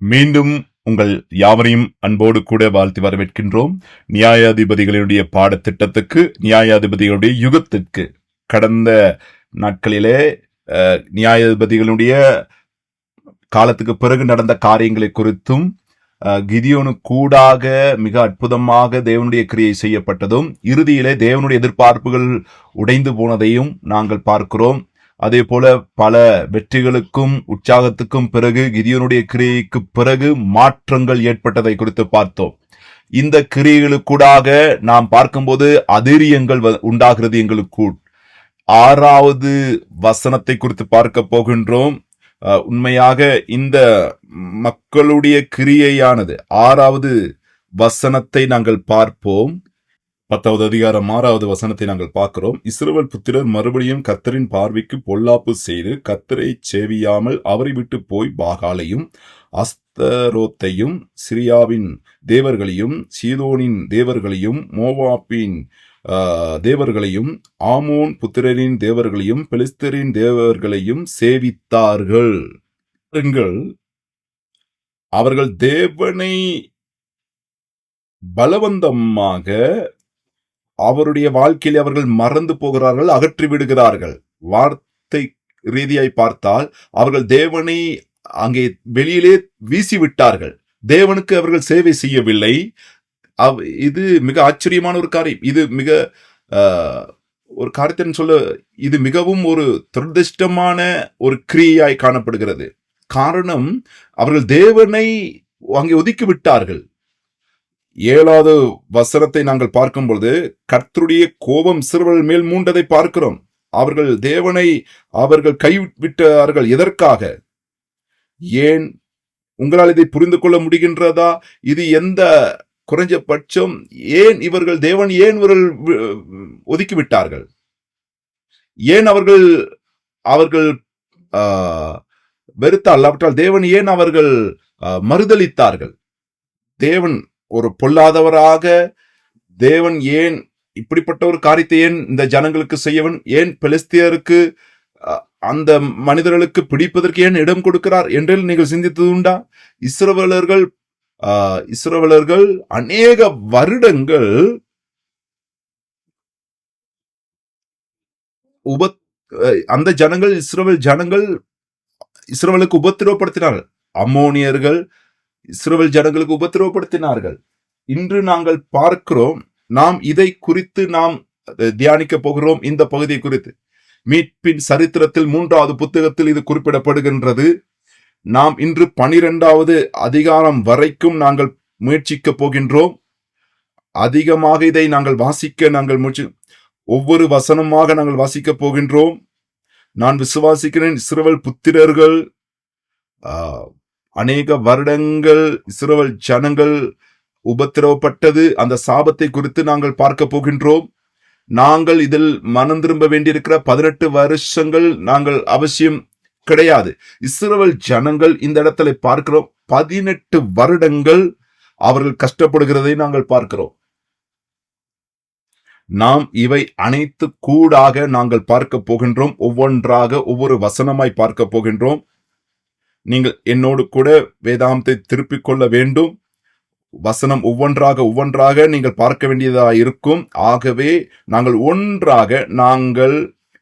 மீண்டும் உங்கள் யாவரையும் அன்போடு கூட வாழ்த்தி வரவேற்கின்றோம். நியாயாதிபதிகளுடைய பாடத்திட்டத்துக்கு, நியாயாதிபதிகளுடைய யுகத்திற்கு. கடந்த நாட்களிலே நியாயாதிபதிகளுடைய காலத்துக்கு பிறகு நடந்த காரியங்களை குறித்தும், கிதியோனு கூடாக மிக அற்புதமாக தேவனுடைய கிரியை செய்யப்பட்டதும், இறுதியிலே தேவனுடைய எதிர்பார்ப்புகள் உடைந்து போனதையும் நாங்கள் பார்க்கிறோம். அதே போல பல வெற்றிகளுக்கும் உற்சாகத்துக்கும் பிறகு, கிதியோனுடைய கிரியைக்கு பிறகு மாற்றங்கள் ஏற்பட்டதை குறித்து பார்த்தோம். இந்த கிரியைகளுக்கூடாக நாம் பார்க்கும்போது அதிரியங்கள் உண்டாகிறது எங்களுக்குள். 6வது வசனத்தை குறித்து பார்க்க போகின்றோம். உண்மையாக இந்த மக்களுடைய கிரியையானது 6வது வசனத்தை நாங்கள் பார்ப்போம். 10வது அதிகாரம் 6வது வசனத்தை நாங்கள் பார்க்கிறோம். இஸ்ரவேல் புத்திரர் மறுபடியும் கர்த்தரின் பார்வைக்கு பொல்லாப்பு செய்து கர்த்தரை சேவியாமல் அவரை விட்டு போய் பாகாலையும் அஸ்தரோத்தையும் சிரியாவின் தேவர்களையும் சீதோனின் தேவர்களையும் மோவாப்பின் தேவர்களையும் ஆமோன் புத்திரரின் தேவர்களையும் பெலிஸ்தரின் தேவர்களையும் சேவித்தார்கள். அவர்கள் தேவனை பலவந்தமாக அவருடைய வாழ்க்கையில் அவர்கள் மறந்து போகிறார்கள், அகற்றி விடுகிறார்கள். வார்த்தை ரீதியாய் பார்த்தால் அவர்கள் தேவனை அங்கே வெளியிலே வீசிவிட்டார்கள். தேவனுக்கு அவர்கள் சேவை செய்யவில்லை. இது மிக ஆச்சரியமான ஒரு காரியம். இது மிக ஒரு காரியத்தை சொல்ல, இது மிகவும் ஒரு துரதிர்ஷ்டமான ஒரு கிரியையாய் காணப்படுகிறது. காரணம், அவர்கள் தேவனை அங்கே ஒதுக்கி விட்டார்கள். 7வது வசனத்தை நாங்கள் பார்க்கும் பொழுது, கர்த்தருடைய கோபம் இஸ்ரவேல் மேல் மூண்டதை பார்க்கிறோம். அவர்கள் தேவனை அவர்கள் கைவிட்டார்கள். எதற்காக? ஏன்? உங்களால் இதை புரிந்து கொள்ள முடிகின்றதா? இது எந்த குறைஞ்சபட்சம் ஏன் இவர்கள் தேவன் ஏன் இவர்கள் ஒதுக்கிவிட்டார்கள்? ஏன் அவர்கள் வெறுத்தால், அல்லாவிட்டால் தேவன் ஏன் அவர்கள் மறுதலித்தார்கள்? தேவன் ஒரு பொல்லாதவராக, தேவன் ஏன் இப்படிப்பட்ட ஒரு காரியத்தை ஏன் இந்த ஜனங்களுக்கு செய்யவன்? ஏன் பெலிஸ்தியருக்கு அந்த மனிதர்களுக்கு பிடிப்பதற்கு ஏன் இடம் கொடுக்கிறார் என்று நீங்கள் சிந்தித்தது உண்டா? இஸ்ரவேலர்கள் அநேக வருடங்கள் அந்த ஜனங்கள் இஸ்ரவேலுக்கு உபத்திரவப்படுத்தினார்கள். அம்மோனியர்கள் இஸ்ரவேல் ஜனங்களுக்கு உபத்திரவப்படுத்தினார்கள். இன்று நாங்கள் பார்க்கிறோம். நாம் இதை குறித்து நாம் தியானிக்க போகிறோம். இந்த பகுதியை குறித்து மீட்பின் சரித்திரத்தில் 3வது புத்தகத்தில் இது குறிப்பிடப்படுகின்றது. நாம் இன்று 12வது அதிகாரம் வரைக்கும் நாங்கள் முயற்சிக்க போகின்றோம். அதிகமாக இதை நாங்கள் வாசிக்க நாங்கள் ஒவ்வொரு வசனமாக நாங்கள் வாசிக்க போகின்றோம். நான் விசுவாசிக்கிறேன், இஸ்ரவேல் புத்திரர்கள் அநேக வருடங்கள் இஸ்ரவேல் ஜனங்கள் உபத்திரவப்பட்டது, அந்த சாபத்தை குறித்து நாங்கள் பார்க்க போகின்றோம். நாங்கள் இதில் மனம் திரும்ப வேண்டியிருக்கிற 18 வருஷங்கள் நாங்கள் அவசியம் கிடையாது. இஸ்ரவேல் ஜனங்கள் இந்த இடத்துல பார்க்கிறோம், 18 வருடங்கள் அவர்கள் கஷ்டப்படுகிறதை நாங்கள் பார்க்கிறோம். நாம் இவை அனைத்து கூடாக நாங்கள் பார்க்க போகின்றோம். ஒவ்வொன்றாக ஒவ்வொரு வசனமாய் பார்க்க போகின்றோம். நீங்கள் என்னோடு கூட வேதாந்தத்தை திருப்பிக் கொள்ள வேண்டும். வசனம் ஒவ்வொன்றாக நீங்கள் பார்க்க வேண்டியதாக இருக்கும். ஆகவே நாங்கள் நாங்கள்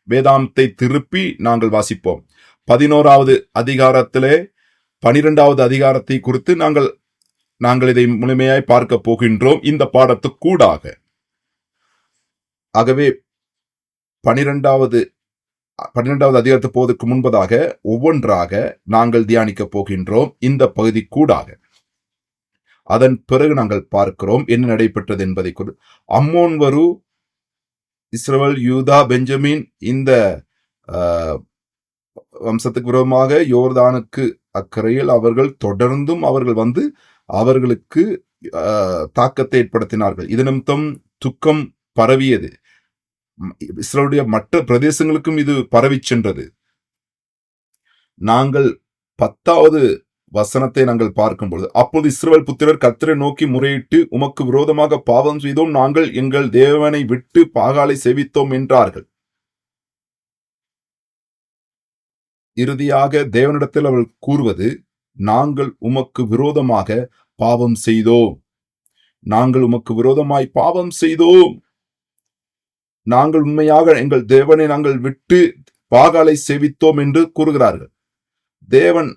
வேதாந்தத்தை திருப்பி நாங்கள் வாசிப்போம். 11வது அதிகாரத்திலே 12வது அதிகாரத்தை குறித்து நாங்கள் இதை முழுமையாய் பார்க்க போகின்றோம் இந்த பாடத்துக்கூடாக. ஆகவே 12வது அதிகாரத்தை போவதற்கு முன்பதாக ஒவ்வொன்றாக நாங்கள் தியானிக்க போகின்றோம் இந்த பகுதி கூடாக. அதன் பிறகு நாங்கள் பார்க்கிறோம் என்ன நடைபெற்றது என்பதை குறித்து. அம்மோன்வரு, இஸ்ரவேல், யூதா, பெஞ்சமின் இந்த வம்சத்துக்கு விரோதமாக யோர்தானுக்கு அக்கறையில் அவர்கள் தொடர்ந்தும் வந்து அவர்களுக்கு தாக்கத்தை ஏற்படுத்தினார்கள். இது நிமித்தம் துக்கம் பரவியது. இஸ்ரவேலுடைய மற்ற பிரதேசங்களுக்கும் இது பரவி சென்றது. நாங்கள் 10வது வசனத்தை நாங்கள் பார்க்கும்போது, அப்போது இஸ்ரவேல் புத்திரர் கர்த்தரை நோக்கி முறையிட்டு, உமக்கு விரோதமாக பாவம் செய்தோம், நாங்கள் எங்கள் தேவனை விட்டு பாகாலை சேவித்தோம் என்றார்கள். இறுதியாக தேவனிடத்தில் அவர்கள் கூறுவது, நாங்கள் உமக்கு விரோதமாக பாவம் செய்தோம். நாங்கள் உமக்கு விரோதமாய் பாவம் செய்தோம். நாங்கள் உண்மையாக எங்கள் தேவனை நாங்கள் விட்டு பாகாலை சேவித்தோம் என்று கூறுகிறார்கள். தேவன்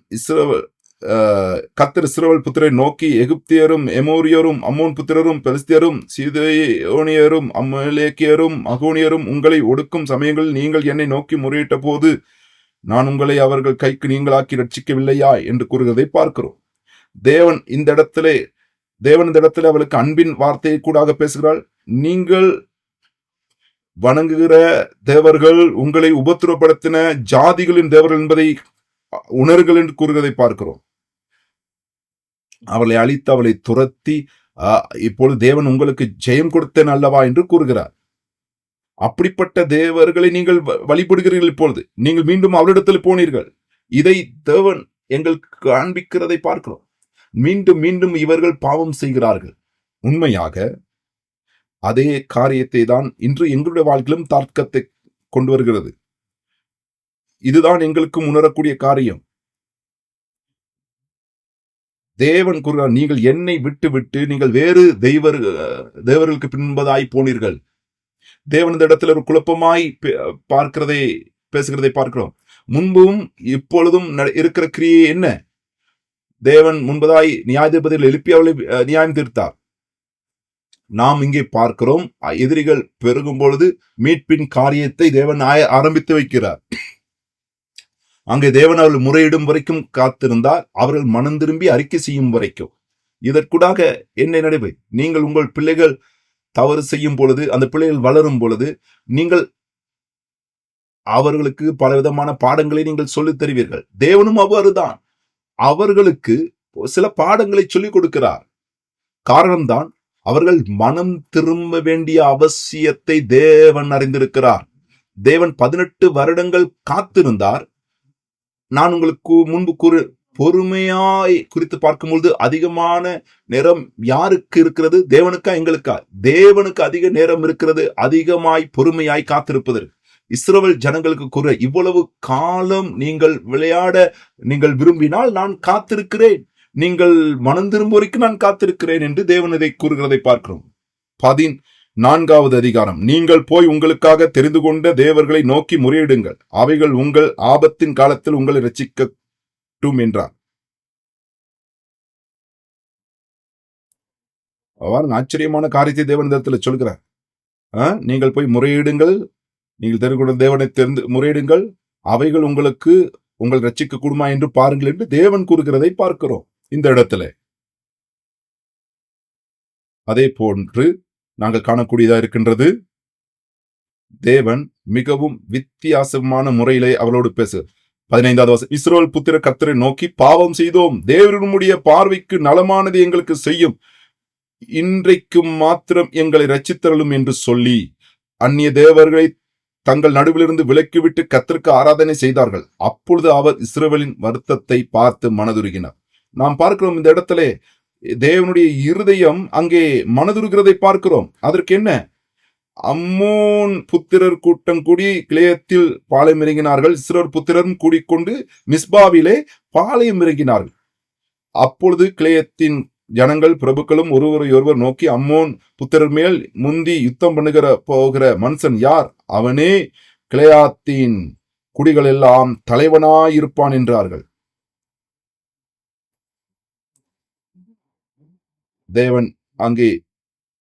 கர்த்தர் இஸ்ரவேல் புத்திரை நோக்கி, எகிப்தியரும் எமோரியரும் அம்மோன் புத்திரரும் பெலிஸ்தியரும் சீதோனியரும் அமலேக்கியரும் மகோனியரும் உங்களை ஒடுக்கும் சமயங்களில் நீங்கள் என்னை நோக்கி முறையிட்ட போது நான் உங்களை அவர்கள் கைக்கு நீங்களாக்கி ரட்சிக்கவில்லையா என்று கூறுகிறதை பார்க்கிறோம். தேவன் இந்த இடத்திலே அவளுக்கு அன்பின் வார்த்தையை கூடாக பேசுகிறாள். நீங்கள் வணங்குகிற தேவர்கள் உங்களை உபத்திரப்படுத்தின ஜாதிகளின் தேவர்கள் என்பதை உணர்கள் என்று கூறுகிறதை பார்க்கிறோம். அவளை அழித்து அவளை துரத்தி இப்பொழுது தேவன் உங்களுக்கு ஜெயம் கொடுத்தேன் அல்லவா என்று கூறுகிறார். அப்படிப்பட்ட தேவர்களை நீங்கள் வழிபடுகிறீர்கள். இப்பொழுது நீங்கள் மீண்டும் அவரிடத்தில் போனீர்கள். இதை தேவன் எங்களுக்கு காண்பிக்கிறதை பார்க்கிறோம். மீண்டும் மீண்டும் இவர்கள் பாவம் செய்கிறார்கள். உண்மையாக அதே காரியத்தை தான் இன்று எங்களுடைய வாழ்க்கையிலும் தாக்கத்தை கொண்டு வருகிறது. இதுதான் எங்களுக்கு உணரக்கூடிய காரியம். தேவன் கூறுகிறார், நீங்கள் என்னை விட்டு நீங்கள் வேறு தேவர்களுக்கு பின்பதாய் போனீர்கள். தேவன் இந்த இடத்துல ஒரு குழப்பமாய் பேசுகிறதை பார்க்கிறோம். முன்பும் இப்பொழுதும் இருக்கிற கிரியை என்ன? தேவன் முன்பதாய் நியாயாதிபதிகள் எழுப்பி அவளை நியாயம் தீர்த்தார். நாம் இங்கே பார்க்கிறோம், எதிரிகள் பெருகும் பொழுது மீட்பின் காரியத்தை தேவன் ஆரம்பித்து வைக்கிறார். அங்கே தேவன் அவர்கள் முறையிடும் வரைக்கும் காத்திருந்தார், அவர்கள் மனம் திரும்பி அறிக்கை செய்யும் வரைக்கும். இதற்குடாக என்ன நடைபெறும்? நீங்கள் உங்கள் பிள்ளைகள் தவறு செய்யும் பொழுது, அந்த பிள்ளைகள் வளரும் பொழுது நீங்கள் அவர்களுக்கு பலவிதமான பாடங்களை நீங்கள் சொல்லித் தருவீர்கள். தேவனும் அவ்வாறுதான் அவர்களுக்கு சில பாடங்களை சொல்லிக் கொடுக்கிறார். காரணம்தான், அவர்கள் மனம் திரும்ப வேண்டிய அவசியத்தை தேவன் அறிந்திருக்கிறார். தேவன் 18 வருடங்கள் காத்திருந்தார். நான் உங்களுக்கு முன்பு பொறுமையாய் குறித்து பார்க்கும்பொழுது அதிகமான நேரம் யாருக்கு இருக்கிறது? தேவனுக்கா எங்களுக்கா? தேவனுக்கு அதிக நேரம் இருக்கிறது, அதிகமாய் பொறுமையாய் காத்திருப்பதற்கு. இஸ்ரவேல் ஜனங்களுக்கு கூற, இவ்வளவு காலம் நீங்கள் விளையாட நீங்கள் விரும்பினால் நான் காத்திருக்கிறேன், நீங்கள் மனம் திரும்ப வரைக்கும் நான் காத்திருக்கிறேன் என்று தேவன் இதை கூறுகிறதை பார்க்கிறோம். 14வது அதிகாரம், நீங்கள் போய் உங்களுக்காக தெரிந்து கொண்ட தேவர்களை நோக்கி முறையிடுங்கள், அவைகள் உங்கள் ஆபத்தின் காலத்தில் உங்களை ரட்சிக்கட்டும் என்றார். அவ்வாறு ஆச்சரியமான காரியத்தை தேவன் இடத்துல சொல்கிறார். நீங்கள் போய் முறையிடுங்கள், நீங்கள் தெரிந்து கொண்ட தேவனை முறையிடுங்கள், அவைகள் உங்களுக்கு உங்கள் ரட்சிக்க கூடுமா என்று பாருங்கள் என்று தேவன் கூறுகிறதை பார்க்கிறோம் இந்த இடத்துல. அதே போன்று நாங்கள் காணக்கூடியதா இருக்கின்றது, தேவன் மிகவும் வித்தியாசமான முறையிலே அவளோடு பேசு. 15வது வசனம், இஸ்ரவேல் புத்திர கர்த்தரை நோக்கி, பாவம் செய்தோம், தேவனுடைய பார்வைக்கு நலமானது எங்களுக்கு செய்யும், இன்றைக்கும் மாத்திரம் எங்களை ரட்சித்தருளும் என்று சொல்லி அந்நிய தேவர்களை தங்கள் நடுவிலிருந்து விலக்கிவிட்டு கர்த்தருக்கு ஆராதனை செய்தார்கள். அப்பொழுது அவர் இஸ்ரவேலின் வருத்தத்தை பார்த்து மனதுருகினார். நாம் பார்க்கிறோம் இந்த இடத்துல தேவனுடைய இருதயம் அங்கே மனதுருகிறதை பார்க்கிறோம். அதற்கு என்ன? அம்மோன் புத்திரர் கூட்டம் கூடி கிளையத்தில் பாளையம் இறங்கினார்கள், இஸ்ரவேல் புத்திரரும் கூடிக்கொண்டு மிஸ்பாவிலே பாளையம் இறங்கினார்கள். அப்பொழுது கிளையத்தின் ஜனங்கள் பிரபுக்களும் ஒருவர் நோக்கி, அம்மோன் புத்திரர் மேல் முந்தி யுத்தம் போகிற மனுஷன் யார்? அவனே கிளையாத்தின் குடிகள் எல்லாம் தலைவனாயிருப்பான் என்றார்கள். தேவன் அங்கே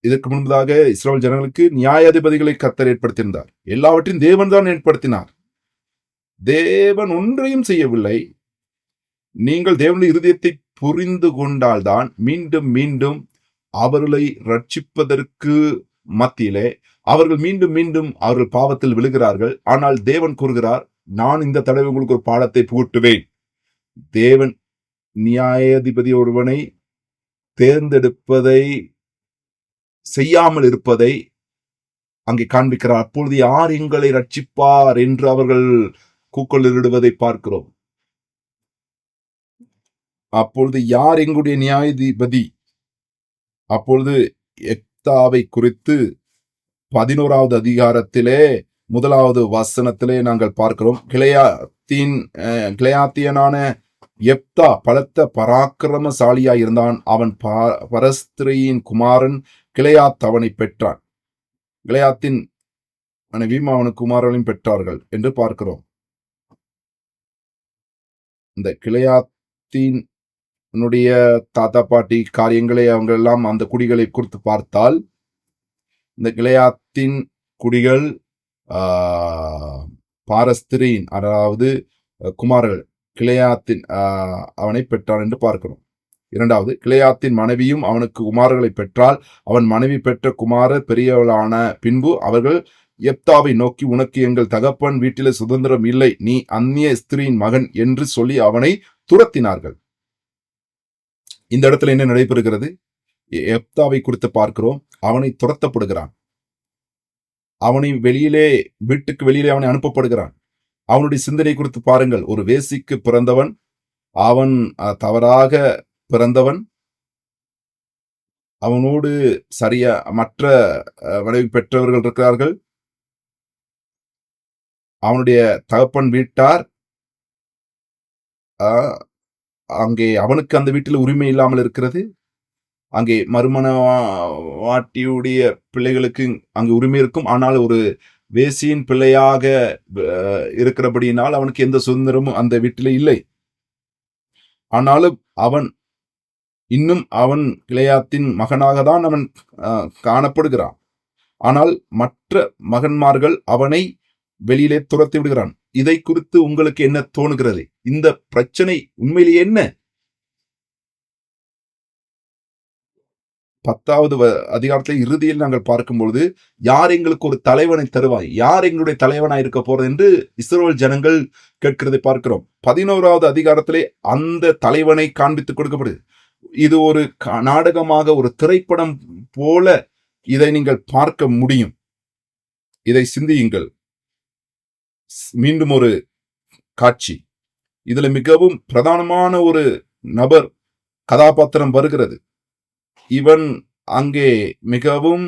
இதற்கு முன்பதாக இஸ்ரவேல் ஜனங்களுக்கு நியாயாதிபதிகளை கர்த்தர் ஏற்படுத்தியிருந்தார். எல்லாவற்றையும் தேவன் தான் ஏற்படுத்தினார். தேவன் ஒன்றையும் செய்யவில்லை. நீங்கள் தேவனுடைய இருதயத்தை புரிந்து கொண்டால்தான் மீண்டும் மீண்டும் அவர்களை ரட்சிப்பதற்கு மத்தியிலே அவர்கள் மீண்டும் மீண்டும் அவர்கள் பாவத்தில் விழுகிறார்கள். ஆனால் தேவன் கூறுகிறார், நான் இந்த தடவை உங்களுக்கு ஒரு பாடத்தை புகட்டுவேன். தேவன் நியாயாதிபதி ஒருவனை தேர்ந்தெடுப்பதை செய்யாமல் இருப்பதை அங்கே காண்பிக்கிறார். அப்பொழுது யார் எங்களை ரட்சிப்பார் என்று அவர்கள் கூக்குரலிடுவதை பார்க்கிறோம். அப்பொழுது யார் எங்களுடைய நியாயாதிபதி? அப்பொழுது எப்தாவை குறித்து 11வது அதிகாரத்திலே 1வது வசனத்திலே நாங்கள் பார்க்கிறோம். கிளையாத்தியனான யெப்தா பலத்த பராக்கிரமசாலியாய் இருந்தான். அவன் பரஸ்திரியின் குமாரன் கிளையாத் அவனை பெற்றான். கிளையாத்தின் மனைவியும் அவனுக்கு குமாரர்களையும் பெற்றார்கள் என்று பார்க்கிறோம். இந்த கிளையாத்தின் தாத்தா பாட்டி காரியங்களை அவங்க எல்லாம் அந்த குடிகளை குறித்து பார்த்தால், இந்த கிளையாத்தின் குடிகள் பாரஸ்திரின் அதாவது குமாரர்கள் கிளையாத்தின் அவனை பெற்றான் என்று பார்க்கிறோம். இரண்டாவது, கிளையாத்தின் மனைவியும் அவனுக்கு குமாரர்களை பெற்றால், அவன் மனைவி பெற்ற குமாரர் பெரியவளான பின்பு அவர்கள் யெப்தாவை நோக்கி, உனக்கு எங்கள் தகப்பன் வீட்டிலே சுதந்திரம் இல்லை, நீ அந்நிய ஸ்திரீயின் மகன் என்று சொல்லி அவனை துரத்தினார்கள். இந்த இடத்துல என்ன நடைபெறுகிறது? யெப்தாவை குறித்து பார்க்கிறோம். அவனை துரத்தப்படுகிறான். அவனை வீட்டுக்கு வெளியிலே அவனை அனுப்பப்படுகிறான். அவனுடைய சிந்தனை குறித்து பாருங்கள். ஒரு வேசிக்கு பிறந்தவன், அவன் தவறாக பிறந்தவன், அவனோடு சரியா மற்ற மனைவி பெற்றவர்கள் இருக்கிறார்கள். அவனுடைய தகப்பன் வீட்டார் அங்கே அவனுக்கு அந்த வீட்டில் உரிமை இல்லாமல் இருக்கிறது. அங்கே மறுமணவாட்டியுடைய பிள்ளைகளுக்கு அங்கு உரிமை இருக்கும். ஆனால் ஒரு வேசியின் பிள்ளையாக இருக்கிறபடியினால் அவனுக்கு எந்த சுதந்திரமும் அந்த வீட்டிலே இல்லை. ஆனாலும் அவன் கிளையாத்தின் மகனாக தான் அவன் காணப்படுகிறான். ஆனால் மற்ற மகன்மார்கள் அவனை வெளியிலே துரத்தி விடுகிறான். இதை குறித்து உங்களுக்கு என்ன தோணுகிறது? இந்த பிரச்சனை உண்மையிலேயே என்ன? 10வது அதிகாரத்தில் இறுதியில் நாங்கள் பார்க்கும்பொழுது, யார் எங்களுக்கு ஒரு தலைவனை தருவாய், யார் எங்களுடைய தலைவனாய் இருக்க போறது என்று இஸ்ரவேல் ஜனங்கள் கேட்கிறதை பார்க்கிறோம். 11வது அதிகாரத்திலே அந்த தலைவனை காண்பித்துக் கொடுக்கப்படுது. இது ஒரு நாடகமாக, ஒரு திரைப்படம் போல இதை நீங்கள் பார்க்க முடியும். இதை சிந்தியுங்கள். மீண்டும் ஒரு காட்சி. இதுல மிகவும் பிரதானமான ஒரு நபர் கதாபாத்திரம் வருகிறது. இவன் அங்கே மிகவும்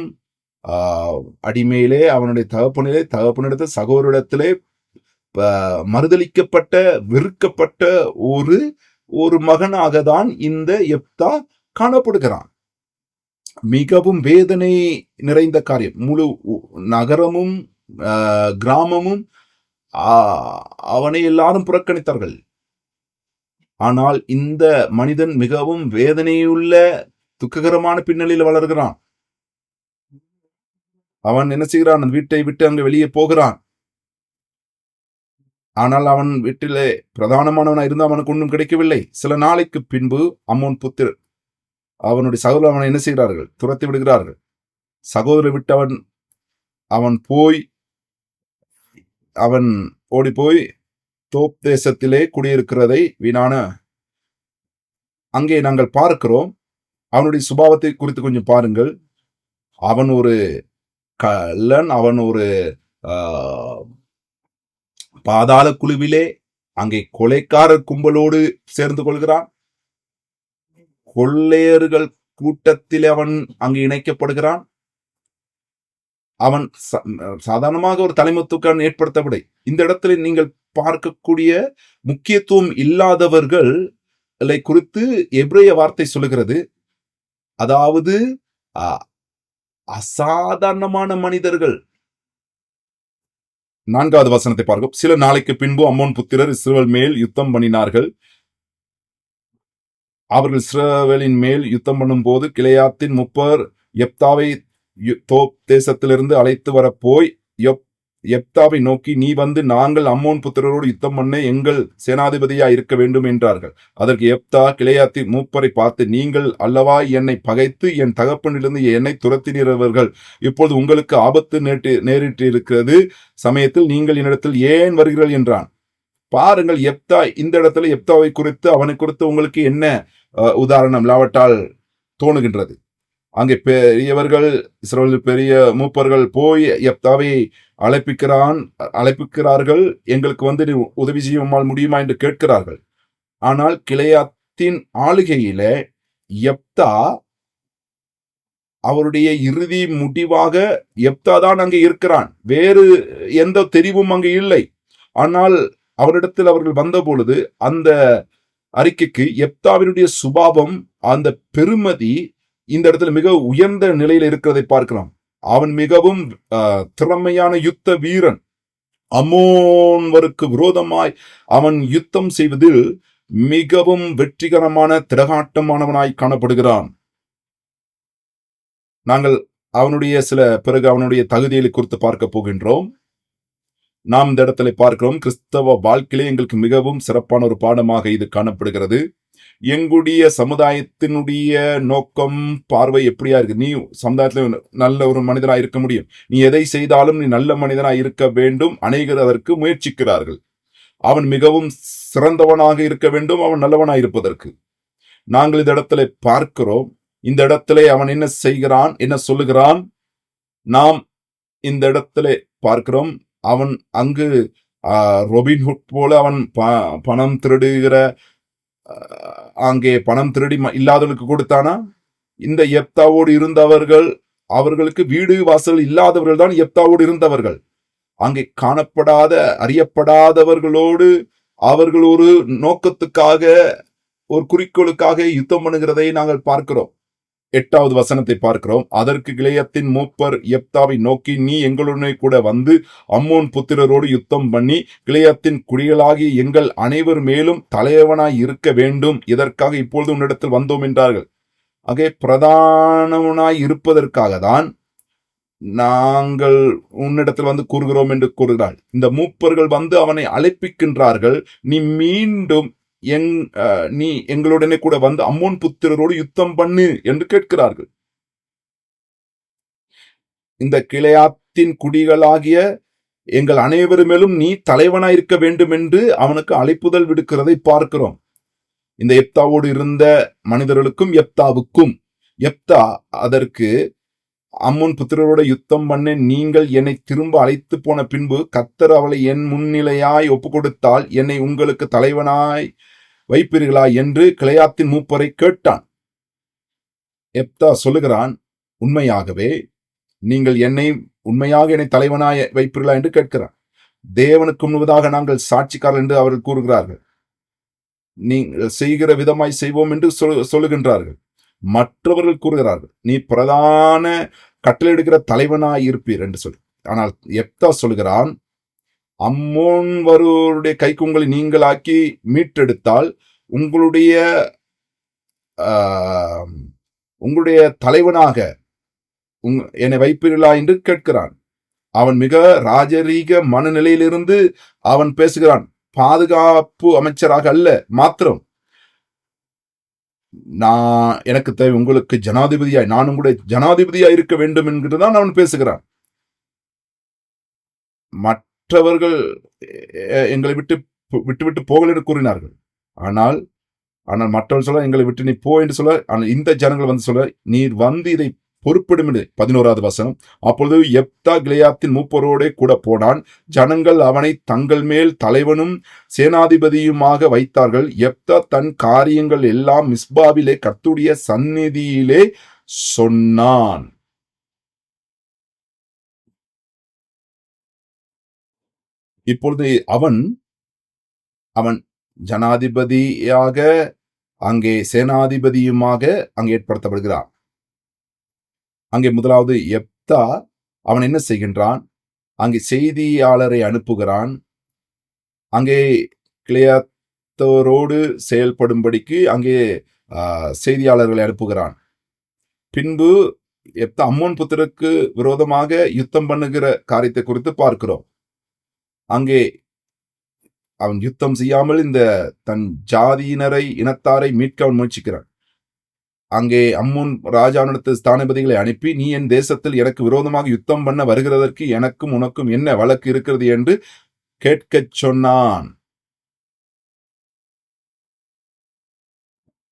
அடிமையிலே அவனுடைய தகப்பனிடத்தில் சகோதரிடத்திலே மறுதளிக்கப்பட்ட, வெறுக்கப்பட்ட ஒரு மகனாக தான் இந்த யெப்தா காணப்படுகிறான். மிகவும் வேதனை நிறைந்த காரியம். முழு நகரமும் கிராமமும் அவனை எல்லாரும் புறக்கணித்தார்கள். ஆனால் இந்த மனிதன் மிகவும் வேதனையுள்ள துக்ககரமான பின்னணியில் வளர்கிறான். அவன் என்ன செய்கிறான்? அந்த வீட்டை விட்டு அங்கு வெளியே போகிறான். ஆனால் அவன் வீட்டிலே பிரதானமானவனாக இருந்து அவனுக்கு ஒன்றும் கிடைக்கவில்லை. சில நாளைக்கு பின்பு அம்மோன் புத்திரர் அவனுடைய சகோதரர் அவனை என்ன செய்கிறார்கள்? துரத்தி விடுகிறார்கள். சகோதரரை விட்டு அவன் ஓடி போய் தோப் தேசத்திலே குடியிருக்கிறதை வீணான அங்கே நாங்கள் பார்க்கிறோம். அவனுடைய சுபாவத்தை குறித்து கொஞ்சம் பாருங்கள். அவன் ஒரு கள்ளன். அவன் ஒரு பாதாள குழுவிலே அங்கே கொலைக்காரர் கும்பலோடு சேர்ந்து கொள்கிறான். கொள்ளையர்கள் கூட்டத்தில் அவன் அங்கு இணைக்கப்படுகிறான். அவன் சாதாரணமாக ஒரு தலைமத்துவம் ஏற்படுத்தவில்லை. இந்த இடத்துல நீங்கள் பார்க்கக்கூடிய முக்கியத்துவம் இல்லாதவர்களை குறித்து எபிரேய வார்த்தை சொல்லுகிறது. அதாவது அசாதாரணமான மனிதர்கள். 4வது வசனத்தை பார்க்கும். சில நாளைக்கு பின்பு அம்மோன் புத்திரர் இஸ்ரவேல் மேல் யுத்தம் பண்ணினார்கள். அவர்கள் இஸ்ரவேலின் மேல் யுத்தம் பண்ணும் போது கிளையாத்தின் முப்பர் யெப்தாவை தோப் தேசத்திலிருந்து அழைத்து வர போய் யெப்தாவை நோக்கி, நீ வந்து நாங்கள் அம்மோன் புத்திரரோடு யுத்தம் பண்ண எங்கள் சேனாதிபதியா இருக்க வேண்டும் என்றார்கள். அதற்கு யெப்தா கிளையாத்தின் மூப்பரை பார்த்து, நீங்கள் அல்லவா என்னை பகைத்து என் தகப்பனிலிருந்து என்னை துரத்தினீர்கள். இப்பொழுது உங்களுக்கு ஆபத்து நேரிட்டு இருக்கிறது சமயத்தில் நீங்கள் என்னிடத்தில் ஏன் வருகிறீர்கள் என்றான். பாருங்கள், இந்த இடத்துல யெப்தாவை குறித்து அவனை குறித்து உங்களுக்கு என்ன உதாரணம் இல்லாவட்டால் தோணுகின்றது? அங்கே பெரியவர்கள் இஸ்ரவேல் பெரிய மூப்பர்கள் போய் யெப்தாவை அழைப்பிக்கிறார்கள். எங்களுக்கு வந்து உதவி செய்ய முடியுமா என்று கேட்கிறார்கள். ஆனால் கிளையாத்தின் ஆளுகையில யெப்தா அவருடைய இறுதி முடிவாக யெப்தா தான் அங்கே இருக்கிறான். வேறு எந்த தெரிவும் அங்கே இல்லை. ஆனால் அவரிடத்தில் அவர்கள் வந்த பொழுது அந்த அறிக்கைக்கு யெப்தாவினுடைய சுபாவம், அந்த பெருமதி இந்த இடத்துல மிக உயர்ந்த நிலையில் இருக்கிறதை பார்க்கலாம். அவன் மிகவும் திறமையான யுத்த வீரன். அம்மோன்வருக்கு விரோதமாய் அவன் யுத்தம் செய்வதில் மிகவும் வெற்றிகரமான திரகாட்டமானவனாய் காணப்படுகிறான். நாங்கள் அவனுடைய பிறகு அவனுடைய தகுதிகளை குறித்து பார்க்க போகின்றோம். நாம் இந்த இடத்துல பார்க்கிறோம், கிறிஸ்தவ வாழ்க்கையிலே எங்களுக்கு மிகவும் சிறப்பான ஒரு பாடமாக இது காணப்படுகிறது. எங்களுடைய சமுதாயத்தினுடைய நோக்கம், பார்வை எப்படியா இருக்கு? நீ சமுதாயத்துல நல்ல ஒரு மனிதனா இருக்க முடியும், நீ எதை செய்தாலும் நீ நல்ல மனிதனா இருக்க வேண்டும். அநேகர் அதற்கு முயற்சிக்கிறார்கள். அவன் மிகவும் சிறந்தவனாக இருக்க வேண்டும், அவன் நல்லவனாக இருப்பதற்கு. நாங்கள் இந்த இடத்துல பார்க்கிறோம், இந்த இடத்துல அவன் என்ன செய்கிறான், என்ன சொல்லுகிறான்? நாம் இந்த இடத்துல பார்க்கிறோம், அவன் அங்கு ரொபின்ஹுட் போல அவன் பணம் திருடுகிற, அங்கே பணம் திருடி இல்லாதவர்களுக்கு கொடுத்தானா? இந்த யெப்தாவோடு இருந்தவர்கள், அவர்களுக்கு வீடு வாசல் இல்லாதவர்கள் தான் யெப்தாவோடு இருந்தவர்கள். அங்கே காணப்படாத, அறியப்படாதவர்களோடு அவர்கள் ஒரு நோக்கத்துக்காக, ஒரு குறிக்கோளுக்காக யுத்தம் பண்ணுகிறதை நாங்கள் பார்க்கிறோம். 8வது வசனத்தை பார்க்கிறோம். அதற்கு கிளையத்தின் மூப்பர் யெப்தாவை நோக்கி, நீ எங்களுடனே கூட வந்து அம்மோன் புத்திரரோடு யுத்தம் பண்ணி கிளையத்தின் குடிகளாகி எங்கள் அனைவர் மேலும் தலைவனாய் இருக்க வேண்டும். இதற்காக இப்பொழுது உன்னிடத்தில் வந்தோம் என்றார்கள். ஆகவே பிரதானவனாய் இருப்பதற்காக தான் நாங்கள் உன்னிடத்தில் வந்து கூறுகிறோம் என்று கூறுகிறாள். இந்த மூப்பர்கள் வந்து அவனை அழைப்பிக்கின்றார்கள். நீ மீண்டும் நீ எங்களுடனே கூட வந்து அம்மோன் புத்திரரோடு யுத்தம் பண்ணு என்று கேட்கிறார்கள். இந்த கிளையாத்தின் குடிகளாகிய எங்கள் அனைவர் மேலும் நீ தலைவனாயிருக்க வேண்டும் என்று அவனுக்கு அழைப்புதல் விடுக்கிறதை பார்க்கிறோம். இந்த யெப்தாவோடு இருந்த மனிதர்களுக்கும் யெப்தாவுக்கும், யெப்தா அதற்கு அம்மோன் புத்திரரோட யுத்தம் பண்ண நீங்கள் என்னை திரும்ப அழைத்து போன பின்பு கர்த்தர் அவளை என் முன்னிலையாய் ஒப்பு கொடுத்தால் என்னை உங்களுக்கு தலைவனாய் வைப்பீர்களா என்று கிளையாத்தின் மூப்பரை கேட்டான். யெப்தா சொல்லுகிறான், உண்மையாகவே நீங்கள் உண்மையாக என்னை தலைவனாய் வைப்பீர்களா என்று கேட்கிறான். தேவனுக்கு முன்பதாக நாங்கள் சாட்சிக்காரர் என்று அவர்கள் கூறுகிறார்கள். நீங்கள் செய்கிற விதமாய் செய்வோம் என்று சொல்லுகின்றார்கள். மற்றவர்கள் கூறுகிறார்கள், நீ பிரதான கட்டளையிடுகிற தலைவனாய் இருப்பீர் என்று சொல்லி. ஆனால் யெப்தா சொல்கிறான், அம்மோன் வருவருடைய கைக்கு உங்களை நீங்கள் ஆக்கி மீட்டெடுத்தால் உங்களுடைய தலைவனாக என்னை வைப்பீர்களா என்று கேட்கிறான். அவன் மிக ராஜரீக மனநிலையிலிருந்து அவன் பேசுகிறான். பாதுகாப்பு அமைச்சராக அல்ல மாத்திரம், எனக்கு தேவை உங்களுக்கு ஜனாதிபதியாய், நான் உங்களுடைய ஜனாதிபதியாய் இருக்க வேண்டும் என்கிறதான் அவன் பேசுகிறான். மற்றவர்கள் எங்களை விட்டு போகல என்று கூறினார்கள். ஆனால் மற்றவர்கள் சொல்ல, எங்களை விட்டு நீ போ என்று சொல்ல. ஆனால் இந்த ஜனங்கள் வந்து சொல்ல, நீர் வந்து இதை பொறுப்பிடும் என்று. 11வது வசனம். அப்பொழுது யெப்தா கிளையாத்தின் மூப்பரோடே கூட போனான். ஜனங்கள் அவனை தங்கள் மேல் தலைவனும் சேனாதிபதியுமாக வைத்தார்கள். யெப்தா தன் காரியங்கள் எல்லாம் மிஸ்பாவிலே கர்த்தருடைய சந்நிதியிலே சொன்னான். இப்பொழுது அவன் ஜனாதிபதியாக, அங்கே சேனாதிபதியுமாக அங்கே ஏற்படுத்தப்படுகிறான். அங்கே முதலாவது யெப்தா அவன் என்ன செய்கின்றான்? அங்கே செய்தியாளரை அனுப்புகிறான். அங்கே கிளையாத்தோரோடு செயல்படும்படிக்கு அங்கே செய்தியாளர்களை அனுப்புகிறான். பின்பு யெப்தா அம்மோன் புத்திரருக்கு விரோதமாக யுத்தம் பண்ணுகிற காரியத்தை குறித்து பார்க்கிறோம். அங்கே அவன் யுத்தம் செய்யாமல் இந்த தன் ஜாதியினரை, இனத்தாரை மீட்க அவன் முயற்சிக்கிறான். அங்கே அம்மோன் ராஜாவிடத்து ஸ்தானபதிகளை அனுப்பி, நீ என் தேசத்தில் எனக்கு விரோதமாக யுத்தம் பண்ண வருகிறதற்கு எனக்கும் உனக்கும் என்ன வழக்கு இருக்கிறது என்று கேட்கச் சொன்னான்.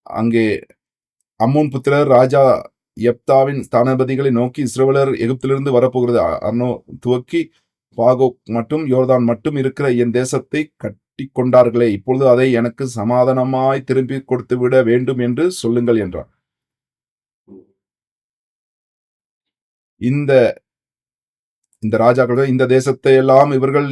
அங்கே அம்மோன் புத்திரர் ராஜா யெப்தாவின் ஸ்தானபதிகளை நோக்கி, இஸ்ரவேலர் எகிப்திலிருந்து வரப்போகிறது. அர்னோ துவக்கி பாகோக் மற்றும் யோர்தான் மட்டும் இருக்கிற என் தேசத்தை கட்டி கொண்டார்களே, இப்பொழுது அதை எனக்கு சமாதானமாய் திருப்பி கொடுத்து விட வேண்டும் என்று சொல்லுங்கள் என்றார். இந்த ராஜாக்கள் இந்த தேசத்தை எல்லாம் இவர்கள்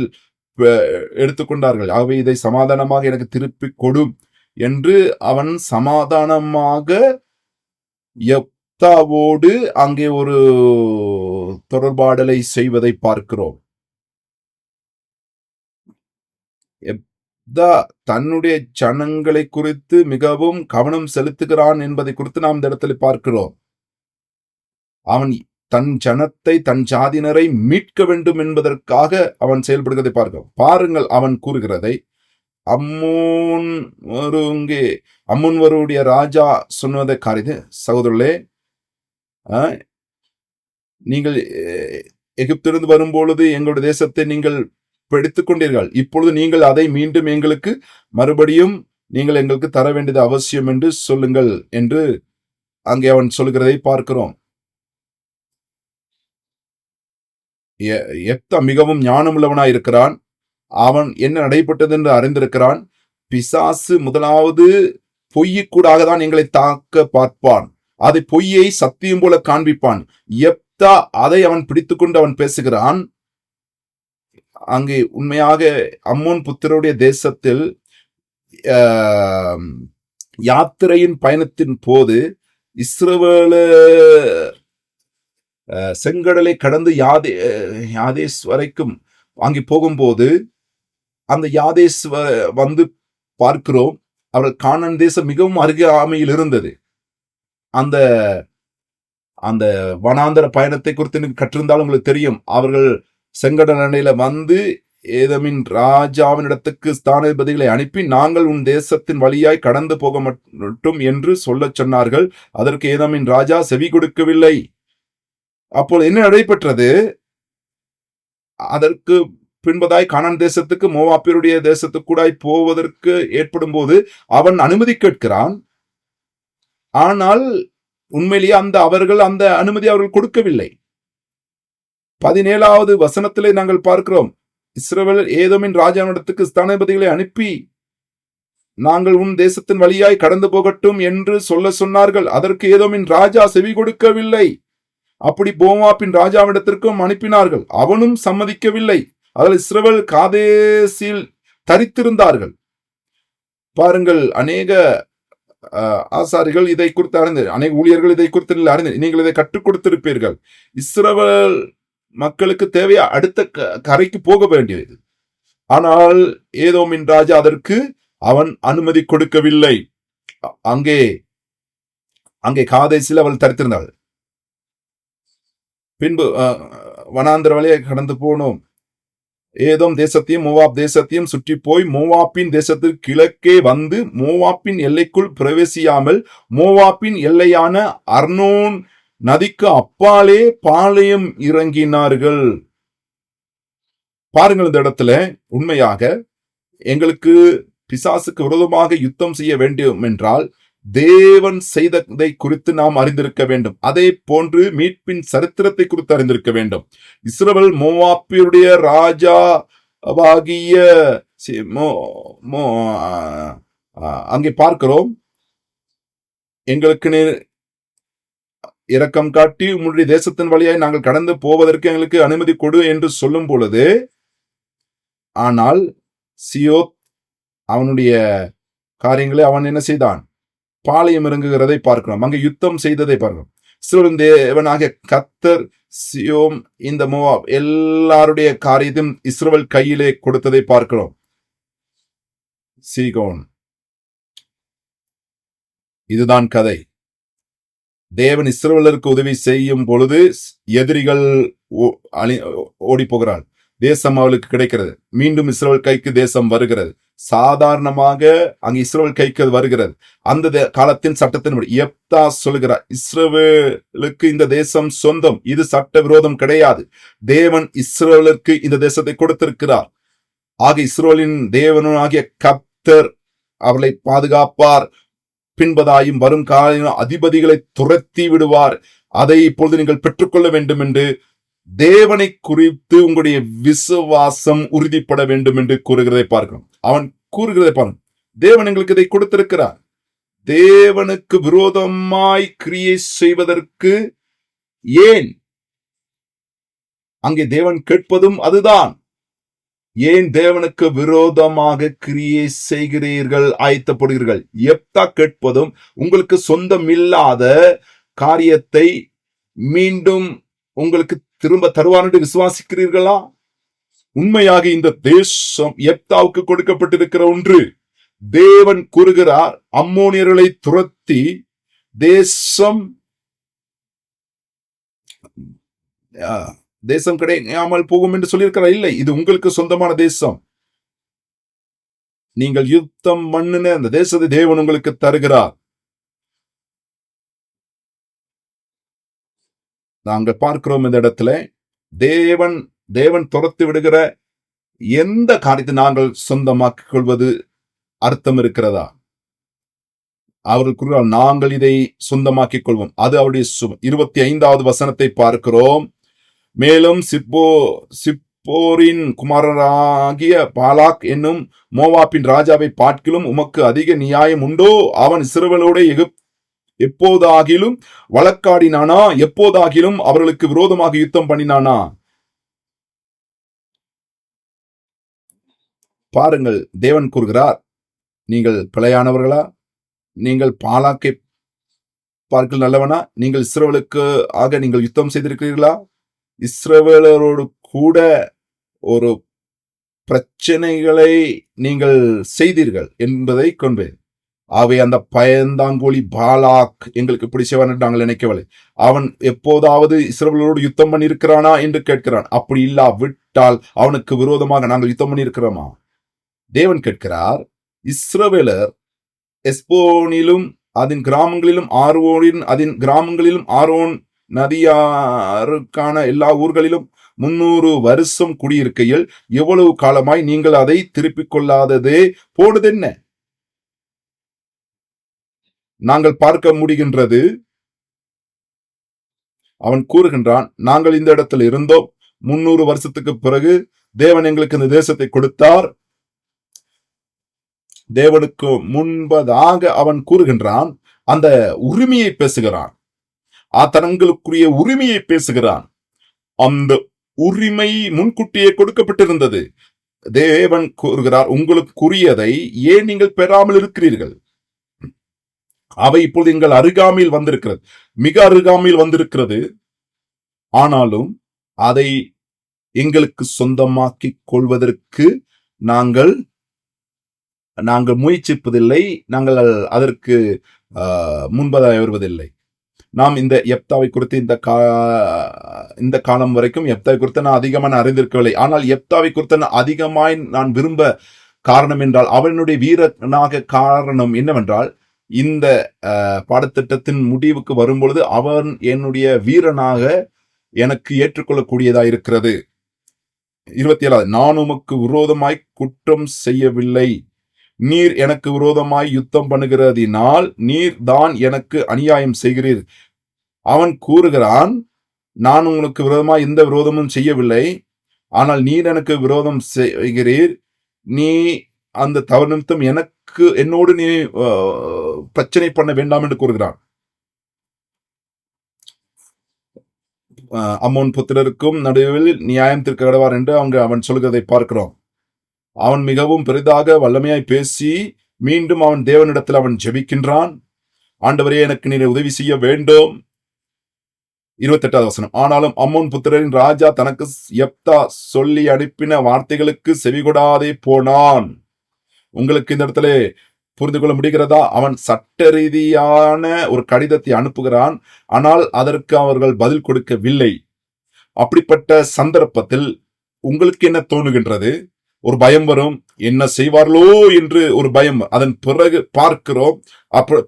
எடுத்துக்கொண்டார்கள். ஆகவே இதை சமாதானமாக எனக்கு திருப்பி கொடும் என்று அவன் சமாதானமாக யெப்தாவோடு அங்கே ஒரு தொடர்பாடலை செய்வதை பார்க்கிறோம். யெப்தா தன்னுடைய ஜனங்களை குறித்து மிகவும் கவனம் செலுத்துகிறான் என்பதை குறித்து நாம் இந்த இடத்துல பார்க்கிறோம். அவன் தன் ஜனத்தை, தன் ஜாதியினரை மீட்க வேண்டும் என்பதற்காக அவன் செயல்படுகிறதை பார்க்கிறோம். பாருங்கள் அவன் கூறுகிறதை. அம்மோன்வருடைய ராஜா சொன்னதை காரியம் சகோதரர்களே, நீங்கள் எகிப்திலிருந்து வரும்பொழுது எங்களுடைய தேசத்தை நீங்கள் பிடித்துக் கொண்டீர்கள். இப்பொழுது நீங்கள் அதை மீண்டும் எங்களுக்கு மறுபடியும் நீங்கள் எங்களுக்கு தர வேண்டியது அவசியம் என்று சொல்லுங்கள் என்று அங்கே அவன் சொல்கிறதை பார்க்கிறோம். யெப்தா மிகவும் ஞானமுள்ளவனாய் இருக்கிறான். அவன் என்ன நடைபெற்றது என்று அறிந்திருக்கிறான். பிசாசு முதலாவது பொய்யுக்கூடாக தான் எங்களை தாக்க பார்ப்பான். அதை பொய்யை சத்தியம் போல காண்பிப்பான். யெப்தா அதை அவன் பிடித்துக்கொண்டு அவன் பேசுகிறான். அங்கே உண்மையாக அம்மோன் புத்திரருடைய தேசத்தில் யாத்திரையின் பயணத்தின் போது இஸ்ரவேல செங்கடலை கடந்து யாதேஸ் வரைக்கும் அங்கே போகும்போது அந்த யாதேஸ் வந்து பார்க்கிறோம், அவர்கள் கானான் தேசம் மிகவும் அருகாமையில் இருந்தது. அந்த அந்த வனாந்தர பயணத்தை குறித்து கற்றிருந்தாலும் உங்களுக்கு தெரியும். அவர்கள் செங்கடல் அணையில வந்து ஏதமின் ராஜாவின் இடத்துக்கு ஸ்தானாதிபதிகளை அனுப்பி நாங்கள் உன் தேசத்தின் வழியாய் கடந்து போக மட்டும் என்று சொல்ல சொன்னார்கள். அதற்கு ஏதமின் ராஜா செவி கொடுக்கவில்லை. அப்போது என்ன நடைபெற்றது? அதற்கு பின்பதாய் கானான் தேசத்துக்கு மோவாபியருடைய தேசத்துக்கு கூட போவதற்கு ஏற்படும் போது அவன் அனுமதி கேட்கிறான். ஆனால் உண்மையிலேயே அந்த அனுமதி அவர்கள் கொடுக்கவில்லை. 17வது வசனத்திலே நாங்கள் பார்க்கிறோம், இஸ்ரவேல் ஏதோமின் ராஜாவிடத்துக்கு ஸ்தானாதிபதிகளை அனுப்பி நாங்கள் உன் தேசத்தின் வழியாய் கடந்து போகட்டும் என்று சொல்ல சொன்னார்கள். அதற்கு ஏதோமின் ராஜா செவி கொடுக்கவில்லை. அப்படி மோவாபின் ராஜாவிடத்திற்கும் அனுப்பினார்கள், அவனும் சம்மதிக்கவில்லை. அதில் இஸ்ரவேல் காதேசில் தரித்திருந்தார்கள். பாருங்கள், அநேக ஆசாரிகள் இதை குறித்து அறிந்து, அநேக ஊழியர்கள் இதை குறித்து அறிந்து நீங்கள் இதை கற்றுக் கொடுத்திருப்பீர்கள். இஸ்ரவேல் மக்களுக்கு தேவையா அடுத்த கரைக்கு போக வேண்டியது. ஆனால் ஏதோமின் ராஜா அதற்கு அவன் அனுமதி கொடுக்கவில்லை. அங்கே காதேசில் அவள் தரித்திருந்தாள். பின்பு வனாந்தர வழியை கடந்து போனோம். ஏதோம் தேசத்தையும் மோவாப் தேசத்தையும் சுற்றி போய் மோவாப்பின் தேசத்திற்கு கிழக்கே வந்து மோவாப்பின் எல்லைக்குள் பிரவேசியாமல் மோவாப்பின் எல்லையான அர்னோன் நதிக்கு அப்பாலே பாளையம் இறங்கினார்கள். பாருங்கள், இந்த இடத்துல உண்மையாக எங்களுக்கு பிசாசுக்கு விரோதமாக யுத்தம் செய்ய வேண்டும் என்றால் தேவன் செய்ததை குறித்து நாம் அறிந்திருக்க வேண்டும். அதே போன்று மீட்பின் சரித்திரத்தை குறித்து அறிந்திருக்க வேண்டும். இஸ்ரவேல் மோவாபியருடைய ராஜாவாகிய அங்கே பார்க்கிறோம், எங்களுக்கு இரக்கம் காட்டி உங்களுடைய தேசத்தின் வழியாய் நாங்கள் கடந்து போவதற்கு எங்களுக்கு அனுமதி கொடு என்று சொல்லும் பொழுது, ஆனால் சியோத் அவனுடைய காரியங்களை அவன் என்ன செய்தான்? பாளையம் இறங்குகிறதை பார்க்கிறோம். அங்கே யுத்தம் செய்ததை பார்க்கிறோம். இஸ்ரவேலின் தேவனாகிய கர்த்தர் சியோம் இந்த மோவாப் எல்லாருடைய காரியத்தையும் இஸ்ரவேல் கையிலே கொடுத்ததை பார்க்கிறோம். சீகோன், இதுதான் கதை. தேவன் இஸ்ரவேலருக்கு உதவி செய்யும் பொழுது எதிரிகள் ஓடி போகிறாள். தேசம் அவளுக்கு கிடைக்கிறது. மீண்டும் இஸ்ரவேல் கைக்கு தேசம் வருகிறது. சாதாரணமாக அங்கு இஸ்ரவேல் கைக்கு வருகிறது. அந்த காலத்தின் சட்டத்தின்படி யெப்தா சொல்கிறார், இஸ்ரவேலுக்கு இந்த தேசம் சொந்தம், இது சட்ட விரோதம் கிடையாது. தேவன் இஸ்ரவேலுக்கு இந்த தேசத்தை கொடுத்திருக்கிறார். ஆக இஸ்ரவேலின் தேவனாகிய கர்த்தர் அவர்களை பாதுகாப்பார். பின்பதாயும் வரும் கால அதிபதிகளை துரத்தி விடுவார். அதை இப்பொழுது நீங்கள் பெற்றுக்கொள்ள வேண்டும் என்று தேவனை குறித்து உங்களுடைய விசுவாசம் உறுதிப்பட வேண்டும் என்று கூறுகிறதை பார்க்கிறோம். அவன் கூறுகிறதை பார்க்கிறோம், தேவன் எங்களுக்கு இதை கொடுத்திருக்கிறார். தேவனுக்கு விரோதமாய் கிரியை செய்வதற்கு ஏன்? அங்கே தேவன் கேட்பதும் அதுதான். ஏன் தேவனுக்கு விரோதமாக கிரியை செய்கிறீர்கள், ஆயத்தப்படுகிறீர்கள்? எப்தா கேட்பதும் உங்களுக்கு சொந்தமில்லாத காரியத்தை மீண்டும் உங்களுக்கு திரும்ப தருவார் என்று விசுவாசிக்கிறீர்களா? உண்மையாக இந்த தேசம் எப்தாவுக்கு கொடுக்கப்பட்டிருக்கிற ஒன்று. தேவன் கூறுகிறார், அம்மோனியர்களை துரத்தி தேசம் தேசம் கிடையாமல் போகும் என்று சொல்லியிருக்கிறார். இல்லை, இது உங்களுக்கு சொந்தமான தேசம். நீங்கள் யுத்தம் பண்ணின அந்த தேசத்தை தேவன் உங்களுக்கு தருகிறார். நாங்கள் பார்க்கிறோம் இந்த இடத்துல தேவன் துரத்து விடுகிற எந்த காரியத்தை நாங்கள் சொந்தமாக்கிக் கொள்வது அர்த்தம் இருக்கிறதா? அவர்கள் கூறுகிறார், நாங்கள் இதை சொந்தமாக்கிக் கொள்வோம். அது அவருடைய 25வது வசனத்தை பார்க்கிறோம். மேலும் சிப்போரின் குமாரராகிய பாலாக் என்னும் மோவாப்பின் ராஜாவை பார்க்கிலும் உமக்கு அதிக நியாயம் உண்டோ? அவன் இஸ்ரவேலோட எப்போதாகிலும் வழக்காடினானா? எப்போதாகிலும் அவர்களுக்கு விரோதமாக யுத்தம் பண்ணினானா? பாருங்கள், தேவன் கூறுகிறார், நீங்கள் பிழையானவர்களா? நீங்கள் பாலாக்கை பார்க்க நல்லவனா? நீங்கள் இஸ்ரவேலுக்கு ஆக நீங்கள் யுத்தம் செய்திருக்கிறீர்களா? இஸ்ரவேலரோடு கூட ஒரு பிரச்சனைகளை நீங்கள் செய்தீர்கள் என்பதை கொண்டு அவை அந்த பயந்தாங்கோழி பாலாக் எங்களுக்கு பிடிச்சவன் என்று நாங்கள் நினைக்கவில்லை. அவன் எப்போதாவது இஸ்ரவேலரோடு யுத்தம் பண்ணி இருக்கிறானா என்று கேட்கிறான். அப்படி இல்லா விட்டால் அவனுக்கு விரோதமாக நாங்கள் யுத்தம் பண்ணி இருக்கிறோமா? தேவன் கேட்கிறார், இஸ்ரவேலர் எஸ்போனிலும் அதன் கிராமங்களிலும் ஆரோனின் அதன் கிராமங்களிலும் ஆரோன் நதியாருக்கான எல்லா ஊர்களிலும் 300 வருஷம் குடியிருக்கையில் எவ்வளவு காலமாய் நீங்கள் அதை திருப்பிக் கொள்ளாததே போனதென்ன? நாங்கள் பார்க்க முடிகின்றது. அவன் கூறுகின்றான், நாங்கள் இந்த இடத்தில் இருந்தோம். 300 வருஷத்துக்கு பிறகு தேவன் எங்களுக்கு இந்த தேசத்தை கொடுத்தார். தேவனுக்கு முன்பதாக அவன் கூறுகின்றான், அந்த உரிமையை பேசுகிறான், தங்களுக்குரிய உரிமையை பேசுகிறான். அந்த உரிமை முன்கூட்டியே கொடுக்கப்பட்டிருந்தது. தேவன் கூறுகிறார், உங்களுக்குரியதை ஏன் நீங்கள் பெறாமல் இருக்கிறீர்கள்? அவை இப்போது எங்கள் அருகாமையில் வந்திருக்கிறது, மிக அருகாமையில் வந்திருக்கிறது. ஆனாலும் அதை எங்களுக்கு சொந்தமாக்கிக் கொள்வதற்கு நாங்கள் முயற்சிப்பதில்லை, நாங்கள் அதற்கு முன்பதாக வருவதில்லை. நாம் இந்த எப்தாவை குறித்து இந்த காலம் வரைக்கும் எப்தாவை குறித்து நான் அதிகமாக அறிந்திருக்கவில்லை. ஆனால் எப்தாவை குறித்து அதிகமாய் நான் விரும்ப காரணம் என்றால், அவனுடைய வீரனாக காரணம் என்னவென்றால், இந்த பாடத்திட்டத்தின் முடிவுக்கு வரும்பொழுது அவன் என்னுடைய வீரனாக எனக்கு ஏற்றுக்கொள்ளக்கூடியதாக இருக்கிறது. 27, நான் உமக்கு விரோதமாய் குற்றம் செய்யவில்லை, நீர் எனக்கு விரோதமாய் யுத்தம் பண்ணுகிறதினால் நீர் தான் எனக்கு அநியாயம் செய்கிறீர். அவன் கூறுகிறான், நான் உங்களுக்கு விரோதமாய் எந்த விரோதமும் செய்யவில்லை, ஆனால் நீர் எனக்கு விரோதம் செய்கிறீர். நீ அந்த தவறு நிமித்தம் என்னோடு நீ பிரச்சனை பண்ண வேண்டாம் என்று கூறுகிறான். அம்மோன் புத்திரருக்கும் நடுவில் நியாயம் தீர்க்க கடவார் என்று அவன் சொல்கிறதை பார்க்கிறோம். அவன் மிகவும் பெரிதாக வல்லமையாய் பேசி மீண்டும் அவன் தேவனிடத்தில் அவன் ஜெபிக்கின்றான். ஆண்டவரே, எனக்கு நீர் உதவி செய்ய வேண்டும். 28வது வசனம், ஆனாலும் அம்மோன் புத்திரரின் ராஜா தனக்கு எப்தா சொல்லி அனுப்பின வார்த்தைகளுக்கு செவிகொடாதே போனான். உங்களுக்கு இந்த இடத்துல புரிந்து கொள்ள முடிகிறதா? அவன் சட்ட ரீதியான ஒரு கடிதத்தை அனுப்புகிறான், ஆனால் அதற்கு அவர்கள் பதில் கொடுக்கவில்லை. அப்படிப்பட்ட சந்தர்ப்பத்தில் உங்களுக்கு என்ன தோணுகின்றது? ஒரு பயம் வரும், என்ன செய்வார்களோ என்று ஒரு பயம். அதன் பிறகு பார்க்கிறோம்,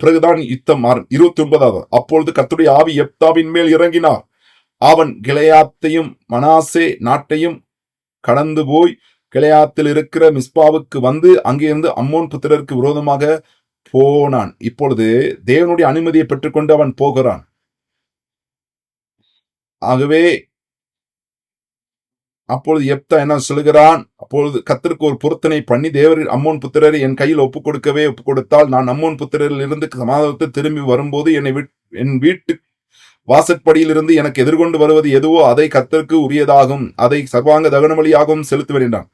பிறகுதான் யுத்தம் மாறும். 29வது, அப்பொழுது கர்த்தருடைய ஆவி எப்தாவின் மேல் இறங்கினார். அவன் கிளையாத்தையும் மனாசே நாட்டையும் கடந்து போய் கிளையாத்தில் இருக்கிற மிஸ்பாவுக்கு வந்து அங்கிருந்து அம்மோன் புத்திரருக்கு விரோதமாக போனான். இப்பொழுது தேவனுடைய அனுமதியை பெற்றுக்கொண்டு அவன் போகிறான். ஆகவே அப்பொழுது எப்தா என்ன சொல்கிறான்? அப்பொழுது கர்த்தருக்கு ஒரு பொருத்தனை பண்ணி, தேவரின் அம்மோன் புத்திரரை என் கையில் ஒப்புக் கொடுத்தால் நான் அம்மோன் புத்திரரில் இருந்து சமாதானத்தை திரும்பி வரும்போது என் வீட்டு வாசற்படியில் இருந்து எனக்கு எதிர்கொண்டு வருவது எதுவோ அதை கர்த்தருக்கு உரியதாகும், அதை சர்வாங்க தகனபலியாகவும் செலுத்துவேன் என்றான்.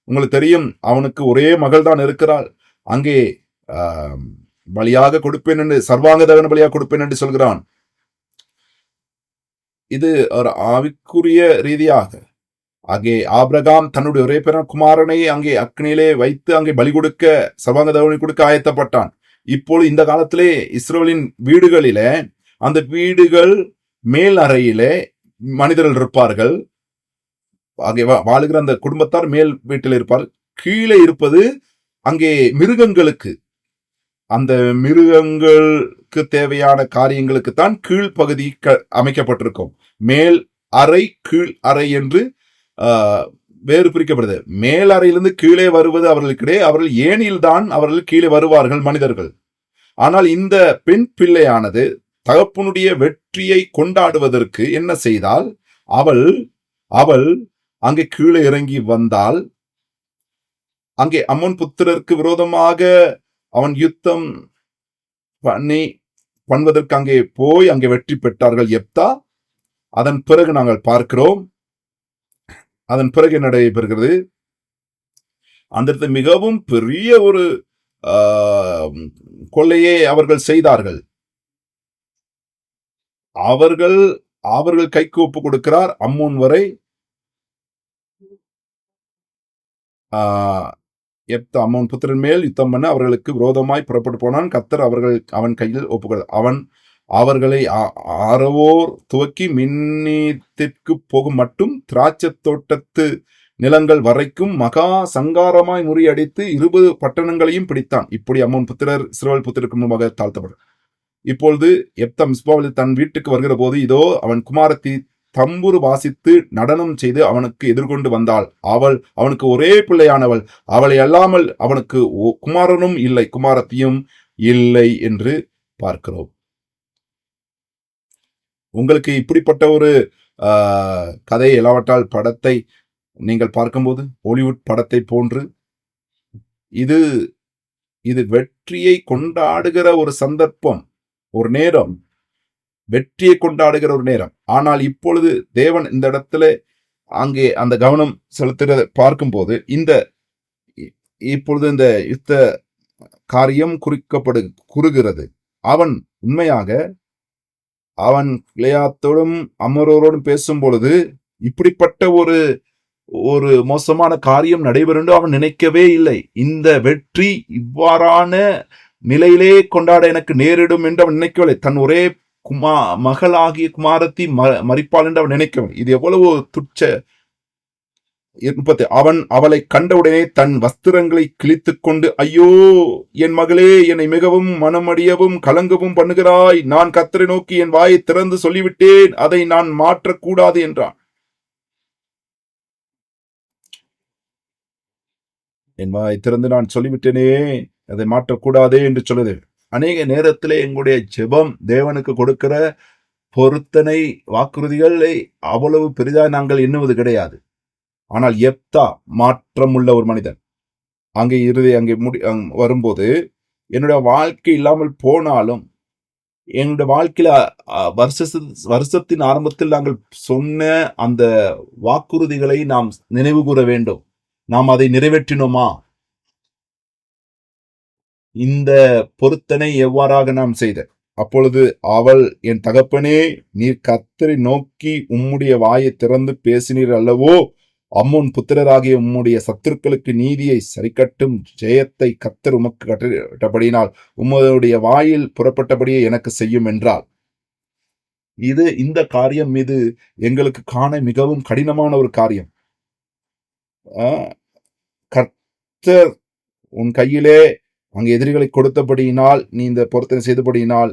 உங்களுக்கு தெரியும், அவனுக்கு ஒரே மகள் தான் இருக்கிறாள். அங்கே ஆஹ், பலியாக கொடுப்பேன் என்று, சர்வாங்க தகன பலியாக கொடுப்பேன் என்று சொல்கிறான். இது ஒரு ஆவிக்குரிய ரீதியாக அங்கே ஆபிரகாம் தன்னுடைய ஒரே பிற குமாரனை அங்கே அக்னியிலே வைத்து அங்கே பலி கொடுக்க, சர்வாங்க தகன கொடுக்க ஆயத்தப்பட்டான். இப்போது இந்த காலத்திலே இஸ்ரவேலின் வீடுகளிலே, அந்த வீடுகள் மேல் அறையிலே மனிதர்கள் இருப்பார்கள். அங்கே வாழுகிற அந்த குடும்பத்தார் மேல் வீட்டில் இருப்பார். கீழே இருப்பது அங்கே மிருகங்களுக்கு, அந்த மிருகங்களுக்கு தேவையான காரியங்களுக்கு தான் கீழ்ப்பகுதி அமைக்கப்பட்டிருக்கும். மேல் அறை கீழ் அறை என்று வேறு பிரிக்கப்படுது. மேல் அறையிலிருந்து கீழே வருவது அவர்களுக்கிடையே, அவர்கள் ஏனில் தான் அவர்கள் கீழே வருவார்கள் மனிதர்கள். ஆனால் இந்த பெண் பிள்ளையானது தகப்பனுடைய வெற்றியை கொண்டாடுவதற்கு என்ன செய்தால், அவள் அங்கே கீழே இறங்கி வந்தால், அங்கே அம்மோன் புத்திரருக்கு விரோதமாக அவன் யுத்தம் பண்ணுவதற்கு அங்கே போய் அங்கே வெற்றி பெற்றார்கள் யெப்தா. அதன் பிறகு நாங்கள் பார்க்கிறோம், அதன் பிறகு நடைபெறுகிறது. அந்த இடத்துல மிகவும் பெரிய ஒரு கொள்ளையை அவர்கள் செய்தார்கள். அவர்கள் கைக்கு ஒப்பு கொடுக்கிறார் அம்மோன் வரை. யெப்தா அம்மோன் புத்திரன் மேல் யுத்தம் பண்ண அவர்களுக்கு விரோதமாய் புறப்பட்டு போனான். கர்த்தர் அவன் கையில் ஒப்புக்கொடுத்தார். அவர்களை ஆரவோர் துவக்கி மின்னீத்திற்கு போகும் மட்டும் திராட்சை தோட்டத்து நிலங்கள் வரைக்கும் மகா சங்காரமாய் முறியடித்து 20 பட்டணங்களையும் பிடித்தான். இப்படி அம்மோன் புத்திரர் இஸ்ரவேல் புத்திரருக்கு முன்பாக தாழ்த்தப்பட்டார். இப்பொழுது யெப்தா மிஸ்பாவில் தன் வீட்டுக்கு வருகிற போது, இதோ அவன் குமாரத்தி தம்புரு வாசித்து நடனம் செய்து அவனுக்கு எதிர்கொண்டு வந்தாள். அவனுக்கு ஒரே பிள்ளையானவள். அவளை அல்லாமல் அவனுக்கு குமாரனும் இல்லை, குமாரத்தியும் இல்லை என்று பார்க்கிறோம். உங்களுக்கு இப்படிப்பட்ட ஒரு கதை இல்லாவற்றால் படத்தை நீங்கள் பார்க்கும்போது ஹாலிவுட் படத்தை போன்று இது வெற்றியை கொண்டாடுகிற ஒரு சந்தர்ப்பம், ஒரு நேரம், வெற்றியை கொண்டாடுகிற ஒரு நேரம். ஆனால் இப்பொழுது தேவன் இந்த இடத்துல அங்கே அந்த கவனம் செலுத்துகிறத பார்க்கும்போது இப்பொழுது இந்த யுத்த காரியம் குறுகிறது. அவன் உண்மையாக அவன் கிளையாத்தோடும் அமரோரோடும் பேசும் பொழுது இப்படிப்பட்ட ஒரு மோசமான காரியம் நடைபெறும் அவன் நினைக்கவே இல்லை. இந்த வெற்றி இவ்வாறான நிலையிலே கொண்டாட எனக்கு நேரிடும் என்று அவன் நினைக்கவில்லை. தன் ஒரே மகளாகிய குமாரத்தி மரிப்பாள் என்று அவன் நினைக்கவில்லை. இது எவ்வளவு துச்ச. அவன் அவளை கண்டவுடனே தன் வஸ்திரங்களை கிழித்துக் கொண்டு, ஐயோ என் மகளே, என்னை மிகவும் மனமடியவும் கலங்கவும் பண்ணுகிறாய். நான் கர்த்தரை நோக்கி என் வாயை திறந்து சொல்லிவிட்டேன், அதை நான் மாற்றக்கூடாது என்றான். என் வாயை திறந்து நான் சொல்லிவிட்டேனே, அதை மாற்றக்கூடாதே என்று சொல்லுது. அநேக நேரத்திலே எங்களுடைய ஜெபம் தேவனுக்கு கொடுக்கிற பொருத்தனை வாக்குறுதிகளை அவ்வளவு பெரிதாக நாங்கள் எண்ணுவது கிடையாது. ஆனால் யெப்தா மாற்றம் உள்ள ஒரு மனிதன். அங்கே வரும்போது, என்னுடைய வாழ்க்கை இல்லாமல் போனாலும் என்னுடைய வாழ்க்கையில வருஷத்தின் ஆரம்பத்தில் நாங்கள் சொன்ன அந்த வாக்குறுதிகளை நாம் நினைவு கூற வேண்டும். நாம் அதை நிறைவேற்றினோமா? இந்த பொருத்தனை எவ்வாறாக நாம் செய்த அப்பொழுது அவள், என் தகப்பனே, நீர் கர்த்தரை நோக்கி உம்முடைய வாயை திறந்து பேசினீர் அல்லவோ, அம்மோன் புத்திரராகிய உம்முடைய சத்துருக்களுக்கு நீதியை சரிக்கட்டும் ஜெயத்தை கர்த்தர் உமக்கு கட்டப்படினால் உம்முடைய வாயில் புறப்பட்டபடியே எனக்கு செய்யும் என்றாள். இந்த காரியம் மீது எங்களுக்கு காண மிகவும் கடினமான ஒரு காரியம். கர்த்தர் உன் கையிலே அங்கே எதிரிகளை கொடுத்தபடியினால், நீ இந்த பொருத்தனை செய்தபடியினால்,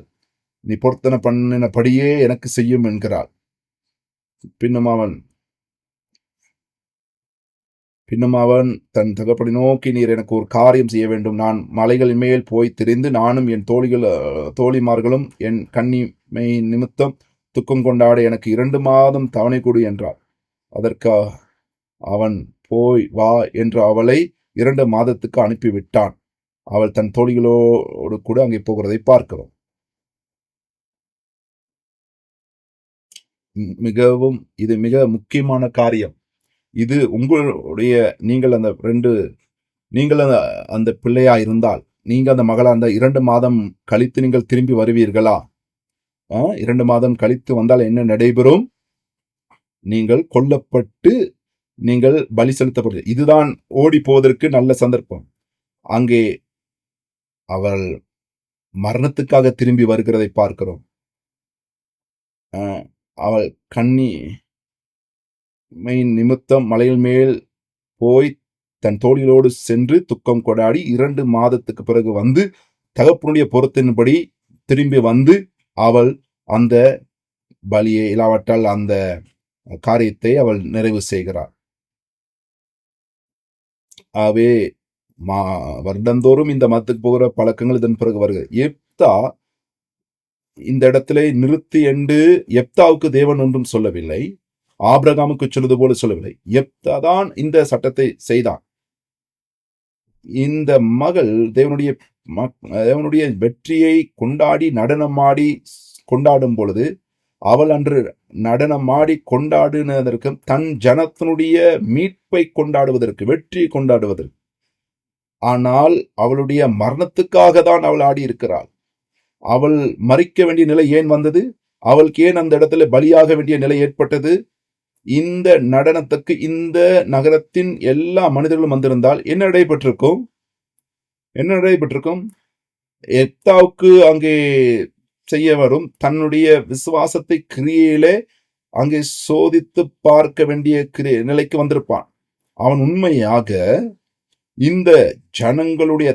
நீ பொருத்தனை பண்ணினபடியே எனக்கு செய்யும் என்கிறாள். பின்னும் அவன் தன் தகப்பனை நோக்கி, நீர் எனக்கு ஒரு காரியம் செய்ய வேண்டும். நான் மலைகளின் மேல் போய் திரிந்து நானும் என் தோழிமார்களும் என் கன்னிமை நிமித்தம் துக்கம் கொண்டாட எனக்கு 2 மாதம் தவணை கொடு என்றார். அதற்கு அவன், போய் வா என்று அவளை 2 மாதத்துக்கு அனுப்பிவிட்டான். அவள் தன் தோழிகளோடு கூட அங்கே போகிறதை பார்க்கிறோம். இது மிக முக்கியமான காரியம். இது உங்களுடைய நீங்கள் அந்த பிள்ளையா இருந்தால், நீங்க அந்த மகளா இருந்தால் 2 மாதம் கழித்து நீங்கள் திரும்பி வருவீர்களா? 2 மாதம் கழித்து வந்தால் என்ன நடைபெறும்? நீங்கள் கொல்லப்பட்டு நீங்கள் பலி செலுத்தப்படுது. இதுதான் ஓடி போவதற்கு நல்ல சந்தர்ப்பம். அங்கே அவள் மரணத்துக்காக திரும்பி வருகிறதை பார்க்கிறோம். அவள் கண்ணி நிமித்தம் மலையில் மேல் போய் தன் தோழிகளோடு சென்று துக்கம் கொண்டாடி 2 மாதத்துக்கு பிறகு வந்து தகப்பனுடைய பொருத்தின்படி திரும்பி வந்து அவள் அந்த பலியை இல்லாவற்றால் அந்த காரியத்தை அவள் நிறைவு செய்கிறார். ஆகவே வருடந்தோறும் இந்த மதத்துக்கு போகிற பழக்கங்கள் இதன் பிறகு வருகிறது. எப்தா இந்த இடத்துல நிறுத்தி என்று எப்தாவுக்கு தேவன் ஒன்றும் சொல்லவில்லை, ஆபிரகாமுக்கு சொல்வது போல சொல்லவில்லை. எப்தா தான் இந்த சட்டத்தை செய்தான். இந்த மகள் தேவனுடைய வெற்றியை கொண்டாடி நடனமாடி கொண்டாடும் பொழுது, அவள் அன்று நடனமாடி கொண்டாடினதற்கு, தன் ஜனத்தினுடைய மீட்பை கொண்டாடுவதற்கு, வெற்றியை கொண்டாடுவதற்கு. ஆனால் அவளுடைய மரணத்துக்காக தான் அவள் ஆடி இருக்கிறாள். அவள் மறிக்க வேண்டிய நிலை ஏன் வந்தது? அவளுக்கு ஏன் அந்த இடத்துல பலியாக வேண்டிய நிலை ஏற்பட்டது? இந்த நடனத்துக்கு இந்த நகரத்தின் எல்லா மனிதர்களும் வந்திருந்தால் என்ன நடைபெற்றிருக்கும்? எப்தாவுக்கு அங்கே செய்ய வரும் தன்னுடைய விசுவாசத்தை கிரியையிலே அங்கே சோதித்து பார்க்க வேண்டிய நிலைக்கு வந்திருப்பான். அவன் உண்மையாக இந்த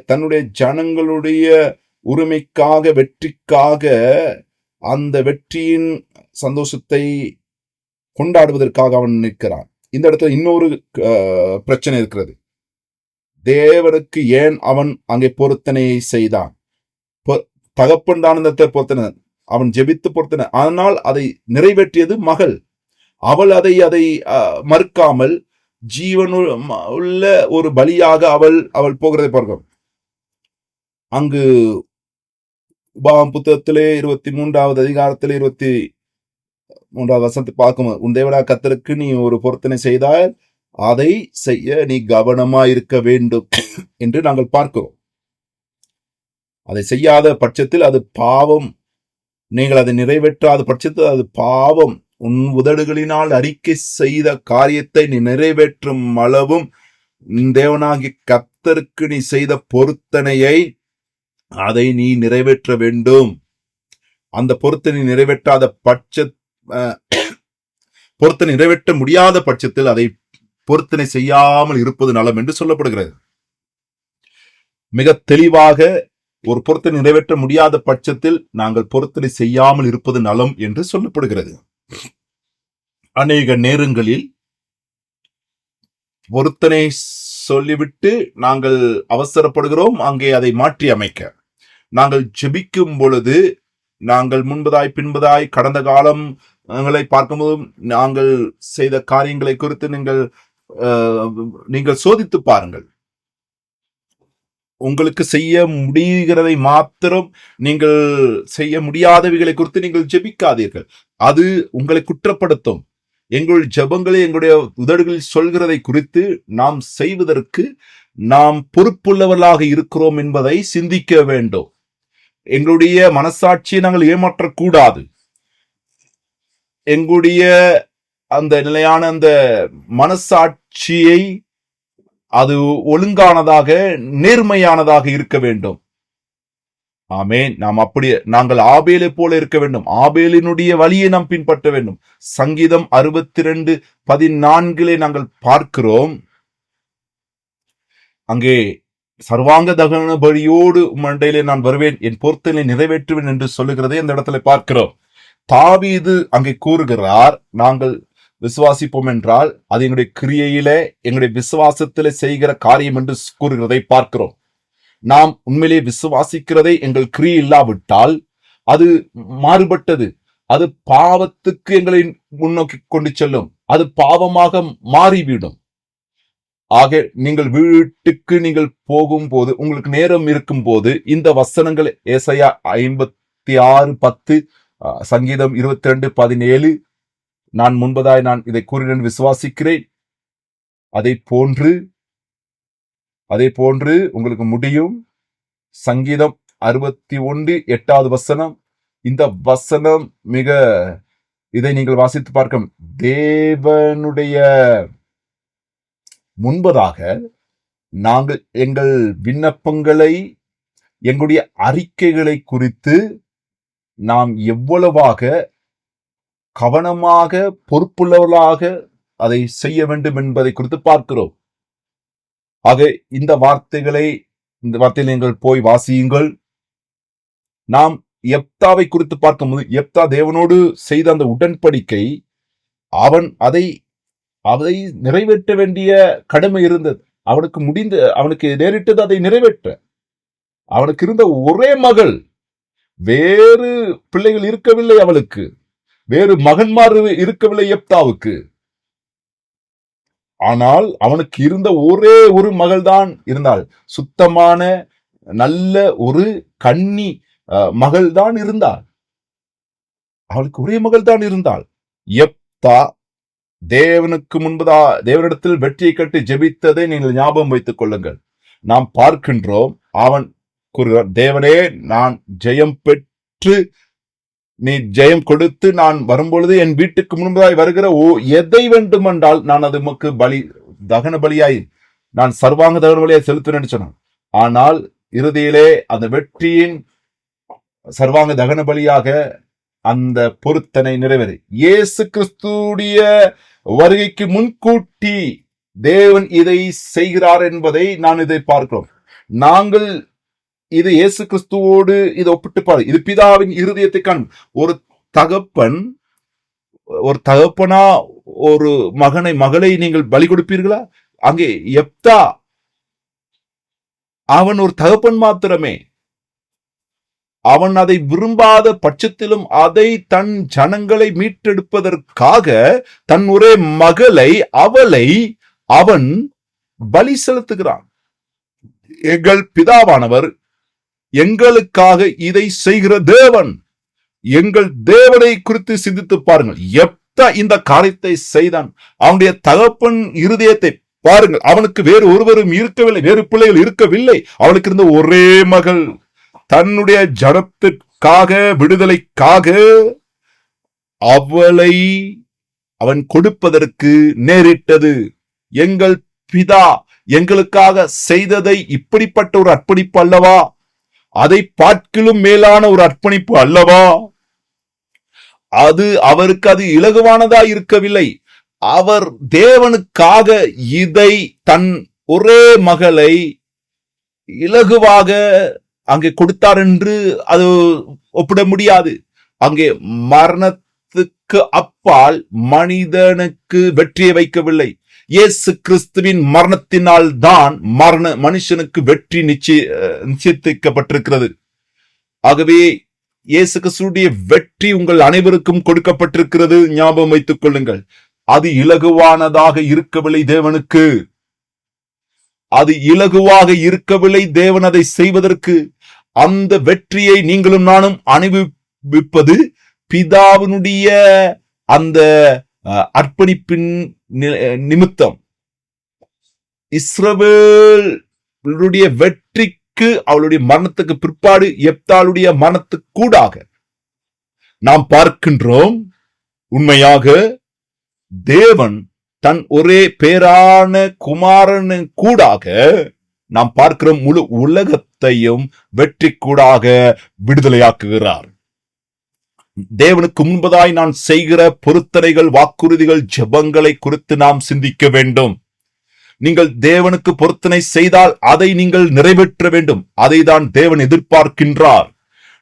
தன்னுடைய ஜனங்களுடைய உரிமைக்காக, வெற்றிக்காக, அந்த வெற்றியின் சந்தோஷத்தை கொண்டாடுவதற்காக அவன் நிற்கிறான். இந்த இடத்துல இன்னொரு பிரச்சனை இருக்கிறது. தேவனுக்கு ஏன் அவன் அங்கே பொருத்தனையை செய்தான்? தகப்பன் தான் இந்த பொருத்தனை, அவன் ஜெபித்து பொருத்தனை. ஆனால் அதை நிறைவேற்றியது மகள். அவள் அதை மறுக்காமல் ஜீவனுள்ள ஒரு பலியாக அவள் போகிறதை பார்க்கிறோம். அங்கு உபாகமம் புத்தகத்திலே 23வது அதிகாரத்திலே 23வது வசனத்தை பார்க்கும், உன் தேவனாகிய கர்த்தருக்கு நீ ஒரு பொருத்தனை செய்தால் அதை செய்ய நீ கவனமா இருக்க வேண்டும் என்று நாங்கள் பார்க்கிறோம். அதை செய்யாத பட்சத்தில் அது பாவம். நீங்கள் அதை நிறைவேற்றாத பட்சத்தில் அது பாவம். உன் உதடுகளினால் அறிக்கை செய்த காரியத்தை நீ நிறைவேற்றும் அளவும் தேவனாகிய கர்த்தருக்கு நீ செய்த பொருத்தனையை அதை நீ நிறைவேற்ற வேண்டும். அந்த பொருத்தனை நிறைவேற்றாத பொருத்தனை நிறைவேற்ற முடியாத பட்சத்தில் அதை பொருத்தனை செய்யாமல் இருப்பது நலம் என்று சொல்லப்படுகிறது. மிக தெளிவாக ஒரு பொருத்தனை நிறைவேற்ற முடியாத பட்சத்தில் நாங்கள் பொருத்தனை செய்யாமல் இருப்பது நலம் என்று சொல்லப்படுகிறது. அநேக நேரங்களில் பொருத்தனை சொல்லிவிட்டு நாங்கள் அவசரப்படுகிறோம் அங்கே அதை மாற்றி அமைக்க. நாங்கள் ஜெபிக்கும் பொழுது நாங்கள் முன்பதாய் பின்பதாய் கடந்த காலங்களை பார்க்கும்போதும் நாங்கள் செய்த காரியங்களை குறித்து நீங்கள் சோதித்து பாருங்கள். உங்களுக்கு செய்ய முடிகிறதை மாத்திரம் நீங்கள் செய்ய முடியாதவைகளை குறித்து நீங்கள் ஜெபிக்காதீர்கள். அது உங்களை குற்றப்படுத்தும். எங்கள் ஜெபங்களை எங்களுடைய உதடுகளில் சொல்கிறதை குறித்து நாம் செய்வதற்கு நாம் பொறுப்புள்ளவர்களாக இருக்கிறோம் என்பதை சிந்திக்க வேண்டும். எங்களுடைய மனசாட்சியை நாங்கள் ஏமாற்றக்கூடாது. எங்களுடைய அந்த நிலையான அந்த மனசாட்சியை அது ஒழுங்கானதாக, நேர்மையானதாக இருக்க வேண்டும். ஆமென். நாங்கள் ஆபேலை போல இருக்க வேண்டும். ஆபேலினுடைய வழியை நாம் பின்பற்ற வேண்டும். சங்கீதம் 62:14 நாங்கள் பார்க்கிறோம். அங்கே சர்வாங்க தகன பலியோடு மண்டையிலே நான் வருவேன், என் பொருத்தனை நிறைவேற்றுவேன் என்று சொல்லுகிறதை அந்த இடத்துல பார்க்கிறோம். தாவீது அங்கே கூறுகிறார், நாங்கள் விசுவாசிப்போம் என்றால் அது எங்களுடைய கிரியையிலே, எங்களுடைய விசுவாசத்திலே செய்கிற காரியம் என்று கூறுகிறதை பார்க்கிறோம். நாம் உண்மையிலே விசுவாசிக்கிறதை எங்கள் கிரியை இல்லாவிட்டால் அது மாறுபட்டது. அது பாவத்துக்கு எங்களை முன்னோக்கி கொண்டு செல்லும். அது பாவமாக மாறிவிடும். ஆக நீங்கள் வீட்டுக்கு நீங்கள் போகும்போது, உங்களுக்கு நேரம் இருக்கும் போது இந்த வசனங்கள் ஏசாயா 56:10, சங்கீதம் 22:17 நான் முன்பதாய் இதை கூறினேன் விசுவாசிக்கிறேன். அதை போன்று உங்களுக்கு முடியும். சங்கீதம் 61:8 இந்த வசனம் இதை நீங்கள் வாசித்து பார்க்க, தேவனுடைய முன்பதாக நாங்கள் எங்கள் விண்ணப்பங்களை, எங்களுடைய அறிக்கைகளை குறித்து நாம் எவ்வளவாக கவனமாக பொறுப்புள்ளவர்களாக அதை செய்ய வேண்டும் என்பதை குறித்து பார்க்கிறோம். ஆக இந்த வார்த்தையில் நீங்கள் போய் வாசியுங்கள். நாம் யெப்தாவை குறித்து பார்க்கும்போது, யெப்தா தேவனோடு செய்த அந்த உடன்படிக்கை, அவன் அதை நிறைவேற்ற வேண்டிய கடமை இருந்தது. அவனுக்கு நேரிட்டது அதை நிறைவேற்ற. அவனுக்கு இருந்த ஒரே மகள், வேறு பிள்ளைகள் இருக்கவில்லை, அவளுக்கு வேறு மகன்மார் இருக்கவில்லை யெப்தாவுக்கு. ஆனால் அவனுக்கு இருந்த ஒரே ஒரு மகள் தான் இருந்தாள். சுத்தமான நல்ல ஒரு கன்னி மகள் தான் இருந்தாள். அவளுக்கு ஒரே மகள் தான் இருந்தாள். யெப்தா தேவனுக்கு தேவனிடத்தில் வெற்றியை கட்டி ஜெபித்ததை நீங்கள் ஞாபகம் வைத்துக் கொள்ளுங்கள். நாம் பார்க்கின்றோம், அவன் கூறுகிறார், தேவனே, நான் ஜெயம் பெற்று நீ ஜெயம் கொடுத்து நான் வரும்பொழுது என் வீட்டுக்கு முன்பதாய் வருகிற எதை வேண்டுமென்றால் நான் அது உமக்கு தகன பலியாய், நான் சர்வாங்க தகன பலியாய் செலுத்துவேன் சொன்னான். ஆனால் இறுதியிலே அந்த வெற்றியின் சர்வாங்க தகன பலியாக அந்த பொருத்தனை நிறைவேறி, இயேசு கிறிஸ்துடைய வருகைக்கு முன்கூட்டி தேவன் இதை செய்கிறார் என்பதை நான் இதை பார்க்கிறோம். நாங்கள் இது இயேசு கிறிஸ்துவோடு இது ஒப்பிட்டு பாரு. இது பிதாவின் இருதயத்தை காண். ஒரு தகப்பனா ஒரு மகளை நீங்கள் பலி கொடுப்பீர்களா? அங்கே யெப்தா அவன் ஒரு தகப்பன் மாத்திரமே. அவன் அதை விரும்பாத பட்சத்திலும் அதை தன் ஜனங்களை மீட்டெடுப்பதற்காக தன் ஒரே அவளை அவன் பலி செலுத்துகிறான். எங்கள் பிதாவானவர் எங்களுக்காக இதை செய்கிற தேவன். எங்கள் தேவனை குறித்து சிந்தித்து பாருங்கள். யெப்தா இந்த காரியத்தை செய்தான். அவனுடைய தகப்பன் இருதயத்தை பாருங்கள். அவனுக்கு வேறு ஒருவரும் இருக்கவில்லை, வேறு பிள்ளைகள் இருக்கவில்லை. அவனுக்கு இருந்த ஒரே மகள், தன்னுடைய ஜனத்திற்காக, விடுதலைக்காக அவளை அவன் கொடுப்பதற்கு நேரிட்டது. எங்கள் பிதா எங்களுக்காக செய்ததை இப்படிப்பட்ட ஒரு அர்ப்பணிப்பு அல்லவா? அதை பார்க்கிலும் மேலான ஒரு அர்ப்பணிப்பு அல்லவா? அவருக்கு அது இலகுவானதா இருக்கவில்லை. அவர் தேவனுக்காக இதை தன் ஒரே மகளை இலகுவாக அங்கே கொடுத்தார் என்று அது ஒப்பிட முடியாது. அங்கே மரணத்துக்கு அப்பால் மனிதனுக்கு வெற்றியை வைக்கவில்லை. இயேசு கிறிஸ்துவின் மரணத்தினால் தான் மனுஷனுக்கு வெற்றி நிச்சயிக்கப்பட்டிருக்கிறது. ஆகவே இயேசு கிறிஸ்துடைய வெற்றி உங்கள் அனைவருக்கும் கொடுக்கப்பட்டிருக்கிறது. ஞாபகம் வைத்துக் கொள்ளுங்கள். அது இலகுவானதாக இருக்கவில்லை தேவனுக்கு. அது இலகுவாக இருக்கவில்லை தேவன் அதை செய்வதற்கு. அந்த வெற்றியை நீங்களும் நானும் அனுபவிப்பது பிதாவினுடைய அந்த அர்ப்பணிப்பின் நிமித்தம். இஸ்ரவேலுடைய வெற்றிக்கு, அவளுடைய மரணத்துக்கு பிற்பாடு யெப்தாளுடைய மரணத்துக்கு கூடாக நாம் பார்க்கின்றோம், உண்மையாக தேவன் தன் ஒரே பேரான குமாரன் கூடாக நாம் பார்க்கிறோம் முழு உலகத்தையும் வெற்றி கூடாக விடுதலையாக்குகிறார். தேவனுக்கு முன்பதாய் நான் செய்கிற பொருத்தனைகள், வாக்குறுதிகள், ஜெபங்களை குறித்து நாம் சிந்திக்க வேண்டும். நீங்கள் தேவனுக்கு பொருத்தனை செய்தால் அதை நீங்கள் நிறைவேற்ற வேண்டும். அதை தான் தேவன் எதிர்பார்க்கின்றார்.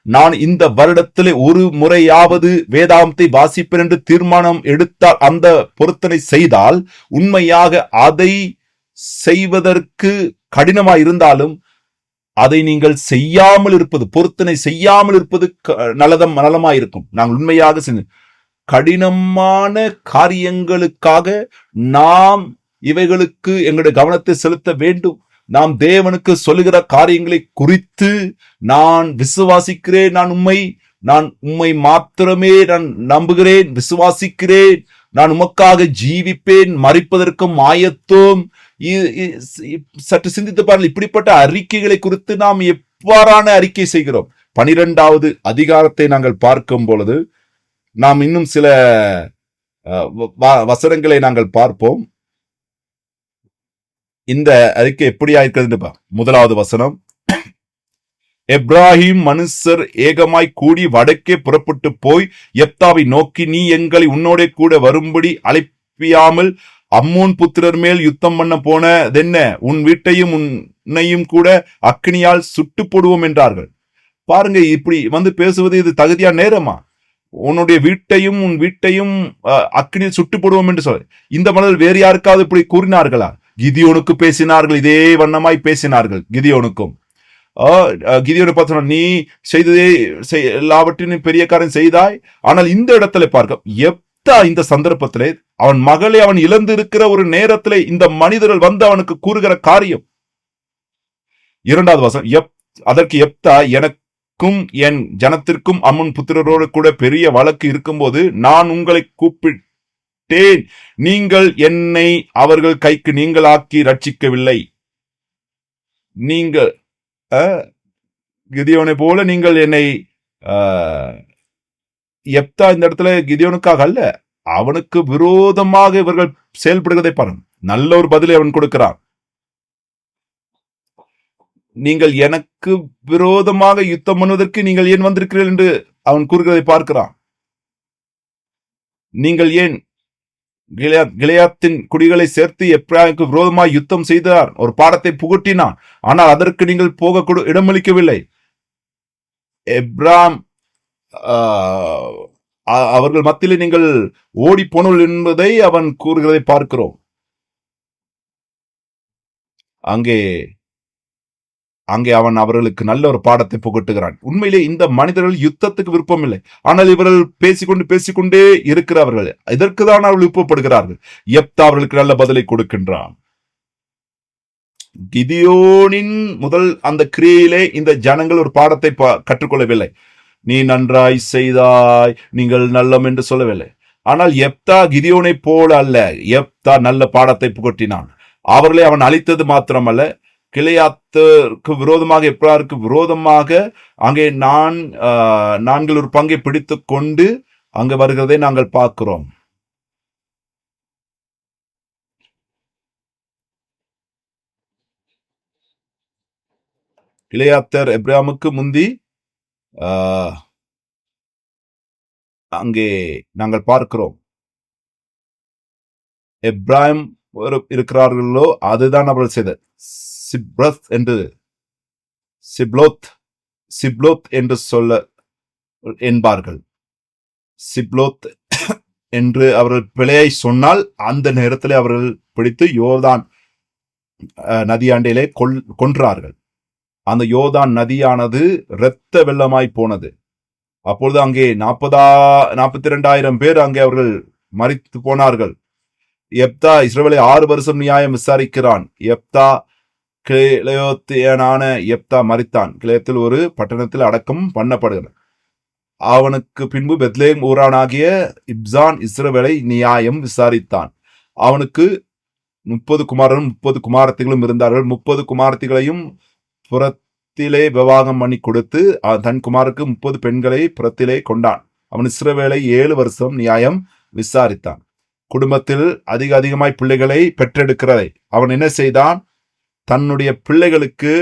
நான் இந்த வருடத்திலே ஒரு முறையாவது வேதாகமத்தை வாசிப்பேன் என்று தீர்மானம் எடுத்தால், அந்த பொருத்தனை செய்தால், உண்மையாக அதை செய்வதற்கு கடினமாய் இருந்தாலும் அதை நீங்கள் செய்யாமல் இருப்பது, பொருத்தனை செய்யாமல் இருப்பது நலமாயிருக்கும். நாங்கள் உண்மையாக கடினமான காரியங்களுக்காக நாம் இவைகளுக்கு எங்களுடைய கவனத்தை செலுத்த வேண்டும். நாம் தேவனுக்கு சொல்லுகிற காரியங்களை குறித்து நான் விசுவாசிக்கிறேன், நான் உம்மை மாத்திரமே நான் நம்புகிறேன், விசுவாசிக்கிறேன், நான் உமக்காக ஜீவிப்பேன், மரிப்பதற்கும் ஆயத்தம். சற்று சிந்தித்து பாருங்கள், இப்படிப்பட்ட அறிக்கைகளை குறித்து நாம் எவ்வாறான அறிக்கை செய்கிறோம்? 12வது அதிகாரத்தை நாங்கள் பார்க்கும் பொழுது நாம் இன்னும் சில வசனங்களை நாங்கள் பார்ப்போம். இந்த அறிக்கை எப்படி ஆயிருக்கிறது? 1வது வசனம், எப்ராஹிம் மனுஷர் ஏகமாய் கூடி வடக்கே புறப்பட்டு போய் யெப்தாவை நோக்கி, நீ எங்களை உன்னோட கூட வரும்படி அழைப்பியாமல் அம்மோன் புத்திரர் மேல் யுத்தம் பண்ண போனதென்ன? உன் வீட்டையும் உன்னையும் கூட அக்னியால் சுட்டு போடுவோம் என்றார்கள். பாருங்க, இப்படி பேசுவது இது தகுதியா நேரமா? உன்னுடைய வீட்டையும் உன் வீட்டையும் அக்னியில் சுட்டு போடுவோம் என்று சொல்ல, இந்த மனிதர் வேறு யாருக்காவது இப்படி கூறினார்களா? கிதியோனுக்கு பேசினார்கள், இதே வண்ணமாய் பேசினார்கள். கிதியோனுக்கும் கிதியோனை பார்த்து, நீ செய்ததே எல்லாவற்றையும் பெரிய காரியம் செய்தாய். ஆனால் இந்த இடத்துல பார்க்க, யெப்தா இந்த சந்தர்ப்பத்திலே அவன் மகளை அவன் இழந்து இருக்கிற ஒரு நேரத்திலே இந்த மனிதர்கள் அவனுக்கு கூறுகிற காரியம். 2வது வசனம், அதற்கு யெப்தா, எனக்கும் என் ஜனத்திற்கும் அம்மன் புத்திரரோடு கூட பெரிய வழக்கு இருக்கும்போது நான் உங்களை கூப்பிட்டேன், நீங்கள் என்னை அவர்கள் கைக்கு நீங்களாக்கி ரட்சிக்கவில்லை. நீங்கள் கிதியோனை போல நீங்கள் என்னை, யெப்தா இந்த இடத்துல கிதியோனுக்காக அல்ல, அவனுக்கு விரோதமாக இவர்கள் செயல்படுவதை பாருங்க. நல்ல ஒரு பதிலை அவன் கொடுக்கிறான். நீங்கள் எனக்கு விரோதமாக யுத்தம் பண்ணுவதற்கு நீங்கள் ஏன் வந்திருக்கிறீர்கள் என்று அவன் கூறுகிறதை பார்க்கிறான். நீங்கள் ஏன் கிளையாத்தின் குடிகளை சேர்த்து எப்ராயிமுக்கு விரோதமாக யுத்தம் செய்தார், ஒரு பாடத்தை புகட்டினான். ஆனால் அதற்கு நீங்கள் போக இடமளிக்கவில்லை. எப்ராம் அவர்கள் மத்தியிலே நீங்கள் ஓடி போனோம் என்பதை அவன் கூறுகிறதை பார்க்கிறோம். அங்கே அவன் அவர்களுக்கு நல்ல ஒரு பாடத்தை புகட்டுகிறான். உண்மையிலே இந்த மனிதர்கள் யுத்தத்துக்கு விருப்பம் இல்லை, ஆனால் இவர்கள் பேசிக்கொண்டே இருக்கிறார்கள். இதற்கு தான் அவர்கள் விருப்பப்படுகிறார்கள். யெப்தா அவர்களுக்கு நல்ல பதிலை கொடுக்கின்றான். கிதியோனின் முதல் அந்த கிரியையிலே இந்த ஜனங்கள் ஒரு பாடத்தை கற்றுக்கொள்ளவில்லை. நீ நன்றாய் செய்தாய், நீங்கள் நல்லம் என்று சொல்லவில்லை. ஆனால் யெப்தா கிதியோனை போல அல்ல. யெப்தா நல்ல பாடத்தை புகட்டினான். அவர்களை அவன் அழித்தது மாத்திரமல்ல, கிளையாத்திற்கு விரோதமாக, எப்ராருக்கு விரோதமாக அங்கே நான்கில் ஒரு பங்கை பிடித்து கொண்டு அங்கு வருகிறதை நாங்கள் பார்க்கிறோம். கிளையாத்தர் எப்ராமுக்கு முந்தி அங்கே நாங்கள் பார்க்கிறோம். எப்ராம் இருக்கிறார்களோ அதுதான் அவர்கள் செய்த சிப்லோத் என்று சொல்ல என்பார்கள். சிப்லோத் என்று அவர்கள் பிழையை சொன்னால் அந்த நேரத்தில் அவர்கள் பிடித்து யோர்தான் நதியாண்டிலே கொன்றார்கள். அந்த யோர்தான் நதியானது இரத்த வெள்ளமாய் போனது. அப்பொழுது அங்கே 42,000 பேர் அங்கே அவர்கள் மரித்து போனார்கள். யெப்தா இஸ்ரவேலை 6 வருஷம் நியாயம் விசாரிக்கிறான். கிளையோத்தியனான யெப்தா மரித்தான். கிளையத்தில் ஒரு பட்டணத்தில் அடக்கம் பண்ணப்படுகிறான். அவனுக்கு பின்பு பெத்லேம் ஊரானாகிய இப்சான் இஸ்ரவேலை நியாயம் விசாரித்தான். அவனுக்கு 30 குமாரரும் 30 குமாரத்திகளும் இருந்தார்கள். 30 குமாரத்திகளையும் புறத்திலே விவாகம் பண்ணி கொடுத்து தன் குமாருக்கு 30 பெண்களை புறத்திலே கொண்டான். அவன் இஸ்ரவேலை 7 வருஷம் நியாயம் விசாரித்தான். குடும்பத்தில் அதிகமாய் பிள்ளைகளை பெற்றெடுக்கிறதை அவன் என்ன செய்தான்? தன்னுடைய பிள்ளைகளுக்கு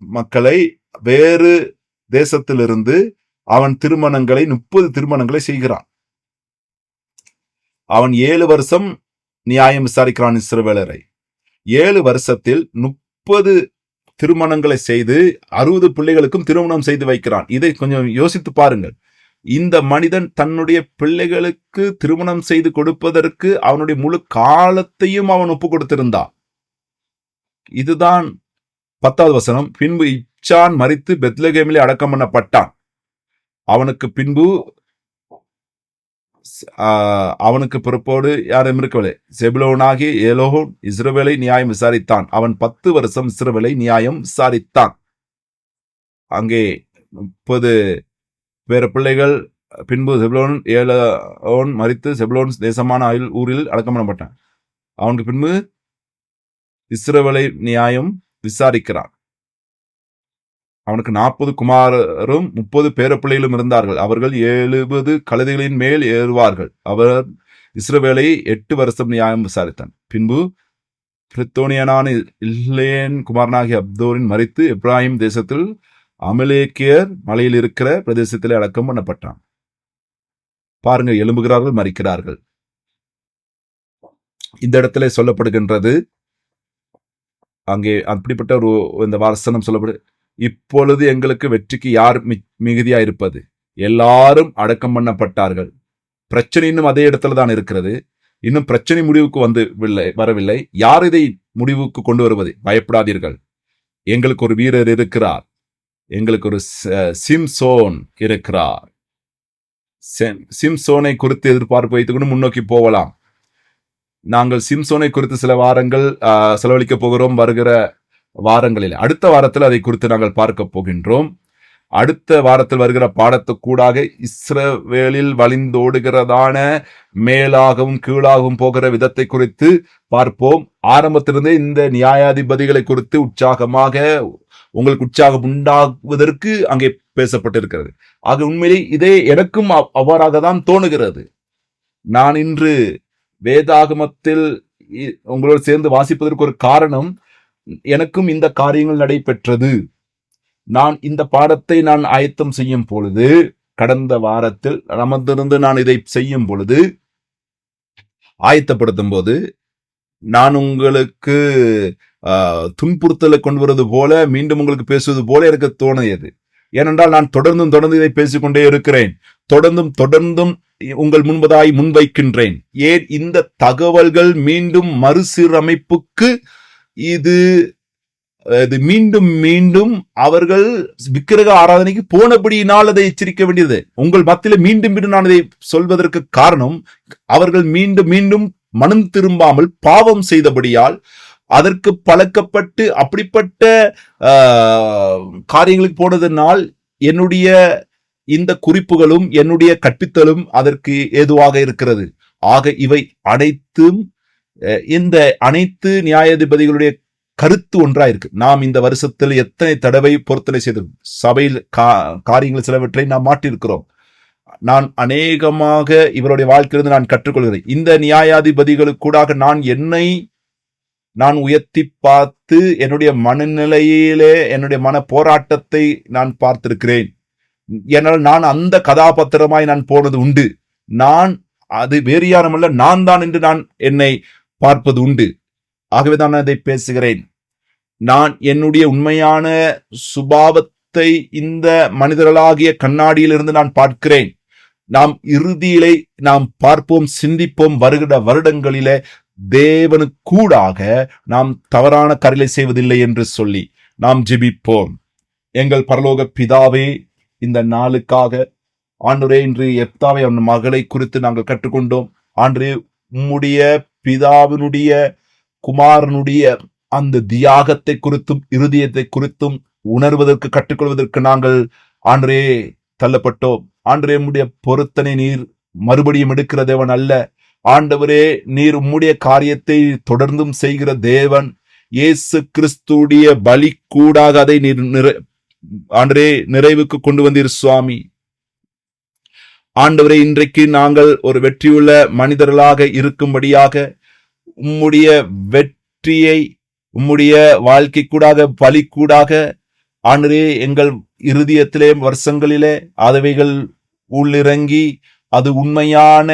மக்களை வேறு தேசத்திலிருந்து அவன் 30 திருமணங்களை செய்கிறான். அவன் 7 வருஷம் நியாயம் விசாரிக்கிறான் இஸ்ரவேலரை. 7 வருஷத்தில் 30 திருமணங்களை செய்து 60 பிள்ளைகளுக்கும் திருமணம் செய்து வைக்கிறான். இதை கொஞ்சம் யோசித்து பாருங்கள். இந்த மனிதன் தன்னுடைய பிள்ளைகளுக்கு திருமணம் செய்து கொடுப்பதற்கு அவனுடைய முழு காலத்தையும் அவன் ஒப்பு கொடுத்திருந்தான். இதுதான் 10வது வசனம். பின்பு இப்சான் மரித்து பெத்லகேமிலே அடக்கம் பண்ணப்பட்டான். அவனுக்கு பிறப்போடு யாரும் இருக்கவில்லை. செபுலோனாகி ஏலோன் இஸ்ரவேலை நியாயம் விசாரித்தான். அவன் 10 வருஷம் இஸ்ரவேலை நியாயம் விசாரித்தான். அங்கே 30 வேற பிள்ளைகள் பின்பு செபுலோன் ஏலோன் மரித்து செபுலோன் தேசமான ஊரில் அடக்கம் பண்ணப்பட்டான். அவனுக்கு பின்பு இஸ்ரவேலை நியாயம் விசாரிக்கிறான். அவனுக்கு 40 குமாரரும் 30 பேரப்பிள்ளைகளும் இருந்தார்கள். அவர்கள் 70 கழுதைகளின் மேல் ஏறுவார்கள். அவர் இஸ்ரவேலை 8 வருஷம் நியாயம் விசாரித்தான். பின்பு பிரித்தோனியனான இல்லேன் குமாரனாகிய அப்தோரின் மரித்து எப்ராஹிம் தேசத்தில் அமலேக்கியர் மலையில் இருக்கிற பிரதேசத்தில் அடக்கம் பண்ணப்பட்டான். பாருங்க, எழும்புகிறார்கள், மரிக்கிறார்கள். இந்த இடத்துல சொல்லப்படுகின்றது, அங்கே அப்படிப்பட்ட ஒரு இந்த வசனம் சொல்லப்படு, இப்பொழுது எங்களுக்கு வெற்றிக்கு யார் மிகுதியா இருப்பது? எல்லாரும் அடக்கம் பண்ணப்பட்டார்கள். பிரச்சனை இன்னும் அதே இடத்துல தான் இருக்கிறது. இன்னும் பிரச்சனை முடிவுக்கு வரவில்லை. யார் இதை முடிவுக்கு கொண்டு வருவது? பயப்படாதீர்கள், எங்களுக்கு ஒரு வீரர் இருக்கிறார். எங்களுக்கு ஒரு சிம்சோன் இருக்கிறார். சிம்சோனை குறித்து எதிர்பார்ப்பு வைத்துக்கொண்டு முன்னோக்கி போகலாம். நாங்கள் சிம்சோனை குறித்து சில வாரங்கள் செலவழிக்க போகிறோம். வருகிற வாரங்களில் அடுத்த வாரத்தில் அதை குறித்து நாங்கள் பார்க்க போகின்றோம். அடுத்த வாரத்தில் வருகிற பாடத்துக்கூடாக இஸ்ரவேலில் வழிந்தோடுகிறதான மேலாகவும் கீழாகவும் போகிற விதத்தை குறித்து பார்ப்போம். ஆரம்பத்திலிருந்தே இந்த நியாயாதிபதிகளை குறித்து உங்களுக்கு உற்சாகம் உண்டாகுவதற்கு அங்கே பேசப்பட்டிருக்கிறது. ஆக உண்மையிலே இதே எனக்கும் அவ்வாறாக தான் தோணுகிறது. நான் இன்று வேதாகமத்தில் உங்களோடு சேர்ந்து வாசிப்பதற்கு ஒரு காரணம், எனக்கும் இந்த காரியங்கள் நடைபெற்றது. நான் இந்த பாடத்தை நான் ஆயத்தம் செய்யும் பொழுது, கடந்த வாரத்தில் அமர்ந்திருந்து நான் இதை செய்யும் பொழுது, ஆயத்தப்படுத்தும் போது, நான் உங்களுக்கு துன்புறுத்தலை கொண்டு வருவது போல, மீண்டும் உங்களுக்கு பேசுவது போல எனக்கு தோணியது. ஏனென்றால் நான் தொடர்ந்தும் இதை பேசிக்கொண்டே இருக்கிறேன். தொடர்ந்தும் உங்கள் முன்பதாய் முன்வைக்கின்றேன். ஏன் இந்த தகவல்கள் மீண்டும் மறுசீரமைப்புக்கு இது மீண்டும் அவர்கள் விக்கிரக ஆராதனைக்கு போனபடியினால் அதை எச்சரிக்க வேண்டியது. உங்கள் மத்தியில மீண்டும் நான் இதை சொல்வதற்கு காரணம், அவர்கள் மீண்டும் மனம் திரும்பாமல் பாவம் செய்தபடியால் அதற்கு பழக்கப்பட்டு அப்படிப்பட்ட காரியங்களுக்கு போனதனால் என்னுடைய இந்த குறிப்புகளும் என்னுடைய கற்பித்தலும் அதற்கு ஏதுவாக இருக்கிறது. ஆக இவை அனைத்தும் இந்த அனைத்து நியாயாதிபதிகளுடைய கருத்து ஒன்றா இருக்கு. நாம் இந்த வருஷத்தில் எத்தனை தடவை பொருத்தனை செய்தோம். சபையில் காரியங்கள் சிலவற்றை நாம் மாற்றிருக்கிறோம். நான் அநேகமாக இவருடைய வாழ்க்கையிலிருந்து நான் கற்றுக்கொள்கிறேன். இந்த நியாயாதிபதிகளுக்கூடாக நான் உயர்த்தி பார்த்து என்னுடைய மனநிலையிலே என்னுடைய மன போராட்டத்தை நான் பார்த்திருக்கிறேன். ஏனால் நான் அந்த கதாபாத்திரமாய் நான் போனது உண்டு. அது வேறு யாருமல்ல, நான் தான் என்று நான் என்னை பார்ப்பது உண்டு. ஆகவே தான் நான் இதை பேசுகிறேன். நான் என்னுடைய உண்மையான சுபாவத்தை இந்த மனிதர்களாகிய கண்ணாடியிலிருந்து நான் பார்க்கிறேன். நாம் இறுதியிலே நாம் பார்ப்போம், சிந்திப்போம். வருகிற வருடங்களிலே தேவனுக்கூடாக நாம் தவறான காரியங்களை செய்வதில்லை என்று சொல்லி நாம் ஜெபிப்போம். எங்கள் பரலோக பிதாவே, இந்த நாளுக்காக ஆண்டவரே, இன்று எப்தாவை அவன் மகளை குறித்து நாங்கள் கற்றுக்கொண்டோம். ஆண்டவரே, உம்முடைய பிதாவினுடைய குமாரனுடைய அந்த தியாகத்தை குறித்தும் இருதயத்தை குறித்தும் உணர்வதற்கு கற்றுக்கொள்வதற்கு நாங்கள் ஆண்டவரே தள்ளப்பட்டோம். ஆண்டவரே, உம்முடைய பொருத்தனை நீர் மறுபடியும் எடுக்கிற தேவன் அல்ல. ஆண்டவரே, நீர் உம்முடைய காரியத்தை தொடர்ந்தும் செய்கிற தேவன். இயேசு கிறிஸ்துடைய பலி கூடாக அதை நீர் ஆண்டவரே நிறைவுக்கு கொண்டு வந்தீர் சுவாமி. ஆண்டவரே, இன்றைக்கு நாங்கள் ஒரு வெற்றியுள்ள மனிதர்களாக இருக்கும்படியாக உம்முடைய வெற்றியை உம்முடைய வாழ்க்கை கூடாக பலி கூடாக ஆண்டவரே எங்கள் இருதயத்திலே வருஷங்களிலே அதுவைகள் உள்ளிறங்கி அது உண்மையான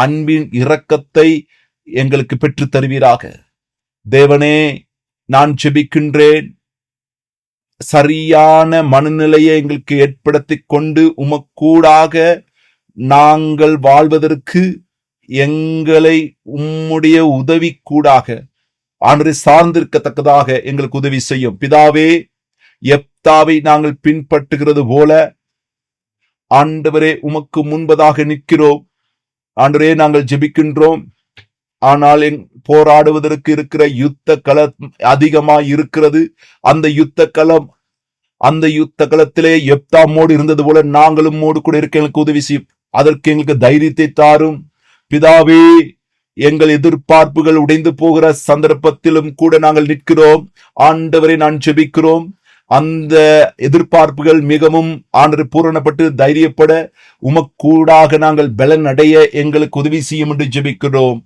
அன்பின் இரக்கத்தை எங்களுக்கு பெற்று தருவீராக. தேவனே, நான் ஜெபிக்கின்றேன், சரியான மனநிலையை எங்களுக்கு ஏற்படுத்தி கொண்டு உமக்கூடாக நாங்கள் வாழ்வதற்கு எங்களை உம்முடைய உதவி கூடாக ஆண்டவரை சார்ந்திருக்கத்தக்கதாக எங்களுக்கு உதவி செய்யும். பிதாவே, எப்தாவை நாங்கள் பின்பற்றுகிறது போல ஆண்டவரே உமக்கு முன்பதாக நிற்கிறோம். ஆண்டவரே, நாங்கள் ஜெபிக்கின்றோம். ஆனால் போராடுவதற்கு இருக்கிற யுத்த களம் அதிகமாய் இருக்கிறது. அந்த யுத்த களம் அந்த யுத்த களத்திலே யெப்தாமோடு இருந்தது போல நாங்களும் மோடு கூட இருக்க எங்களுக்கு உதவி செய்யும். அதற்கு எங்களுக்கு தைரியத்தை தாரும் பிதாவே. எங்கள் எதிர்பார்ப்புகள் உடைந்து போகிற சந்தர்ப்பத்திலும் கூட நாங்கள் நிற்கிறோம். ஆண்டவரை நான் ஜெபிக்கிறோம், அந்த எதிர்பார்ப்புகள் மிகவும் ஆண்டவரை பூரணப்பட்டு தைரியப்பட உமக்கூடாக நாங்கள் பலன் அடைய எங்களுக்கு உதவி செய்யும் என்று ஜெபிக்கிறோம்.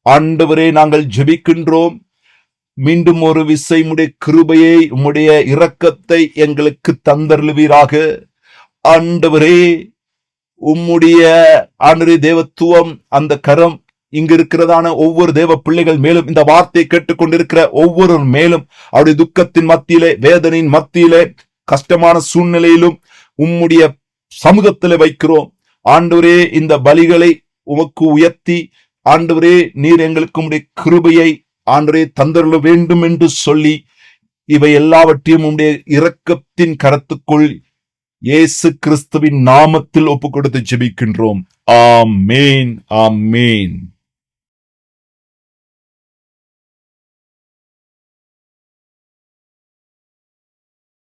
ஆண்டவரே நாங்கள் ஜெபிக்கின்றோம். மீண்டும் ஒரு விசை உம்முடைய கிருபையை, உம்முடைய இரக்கத்தை எங்களுக்கு தந்தருளுவீராக. ஆண்டவரே, உம்முடைய ஆண்டவரே தேவத்துவம், அந்த கரம் இங்கு இருக்கிறதான ஒவ்வொரு தேவ பிள்ளைகள் மேலும், இந்த வார்த்தையை கேட்டுக்கொண்டிருக்கிற ஒவ்வொரு மேலும், அவருடைய துக்கத்தின் மத்தியிலே, வேதனையின் மத்தியிலே, கஷ்டமான சூழ்நிலையிலும் உம்முடைய சமூகத்திலே வைக்கிறோம். ஆண்டவரே, இந்த பலிகளை உமக்கு உயர்த்தி ஆண்டவரே நீர் எங்களுக்கு உம்முடைய கிருபையை ஆண்டவரே தந்தருள வேண்டும் என்று சொல்லி இவை எல்லாவற்றையும் உம்முடைய இரக்கத்தின் கரத்துக்குள் இயேசு கிறிஸ்துவின் நாமத்தில் ஒப்புக் கொடுத்து ஜெபிக்கின்றோம். ஆமேன், ஆமேன்.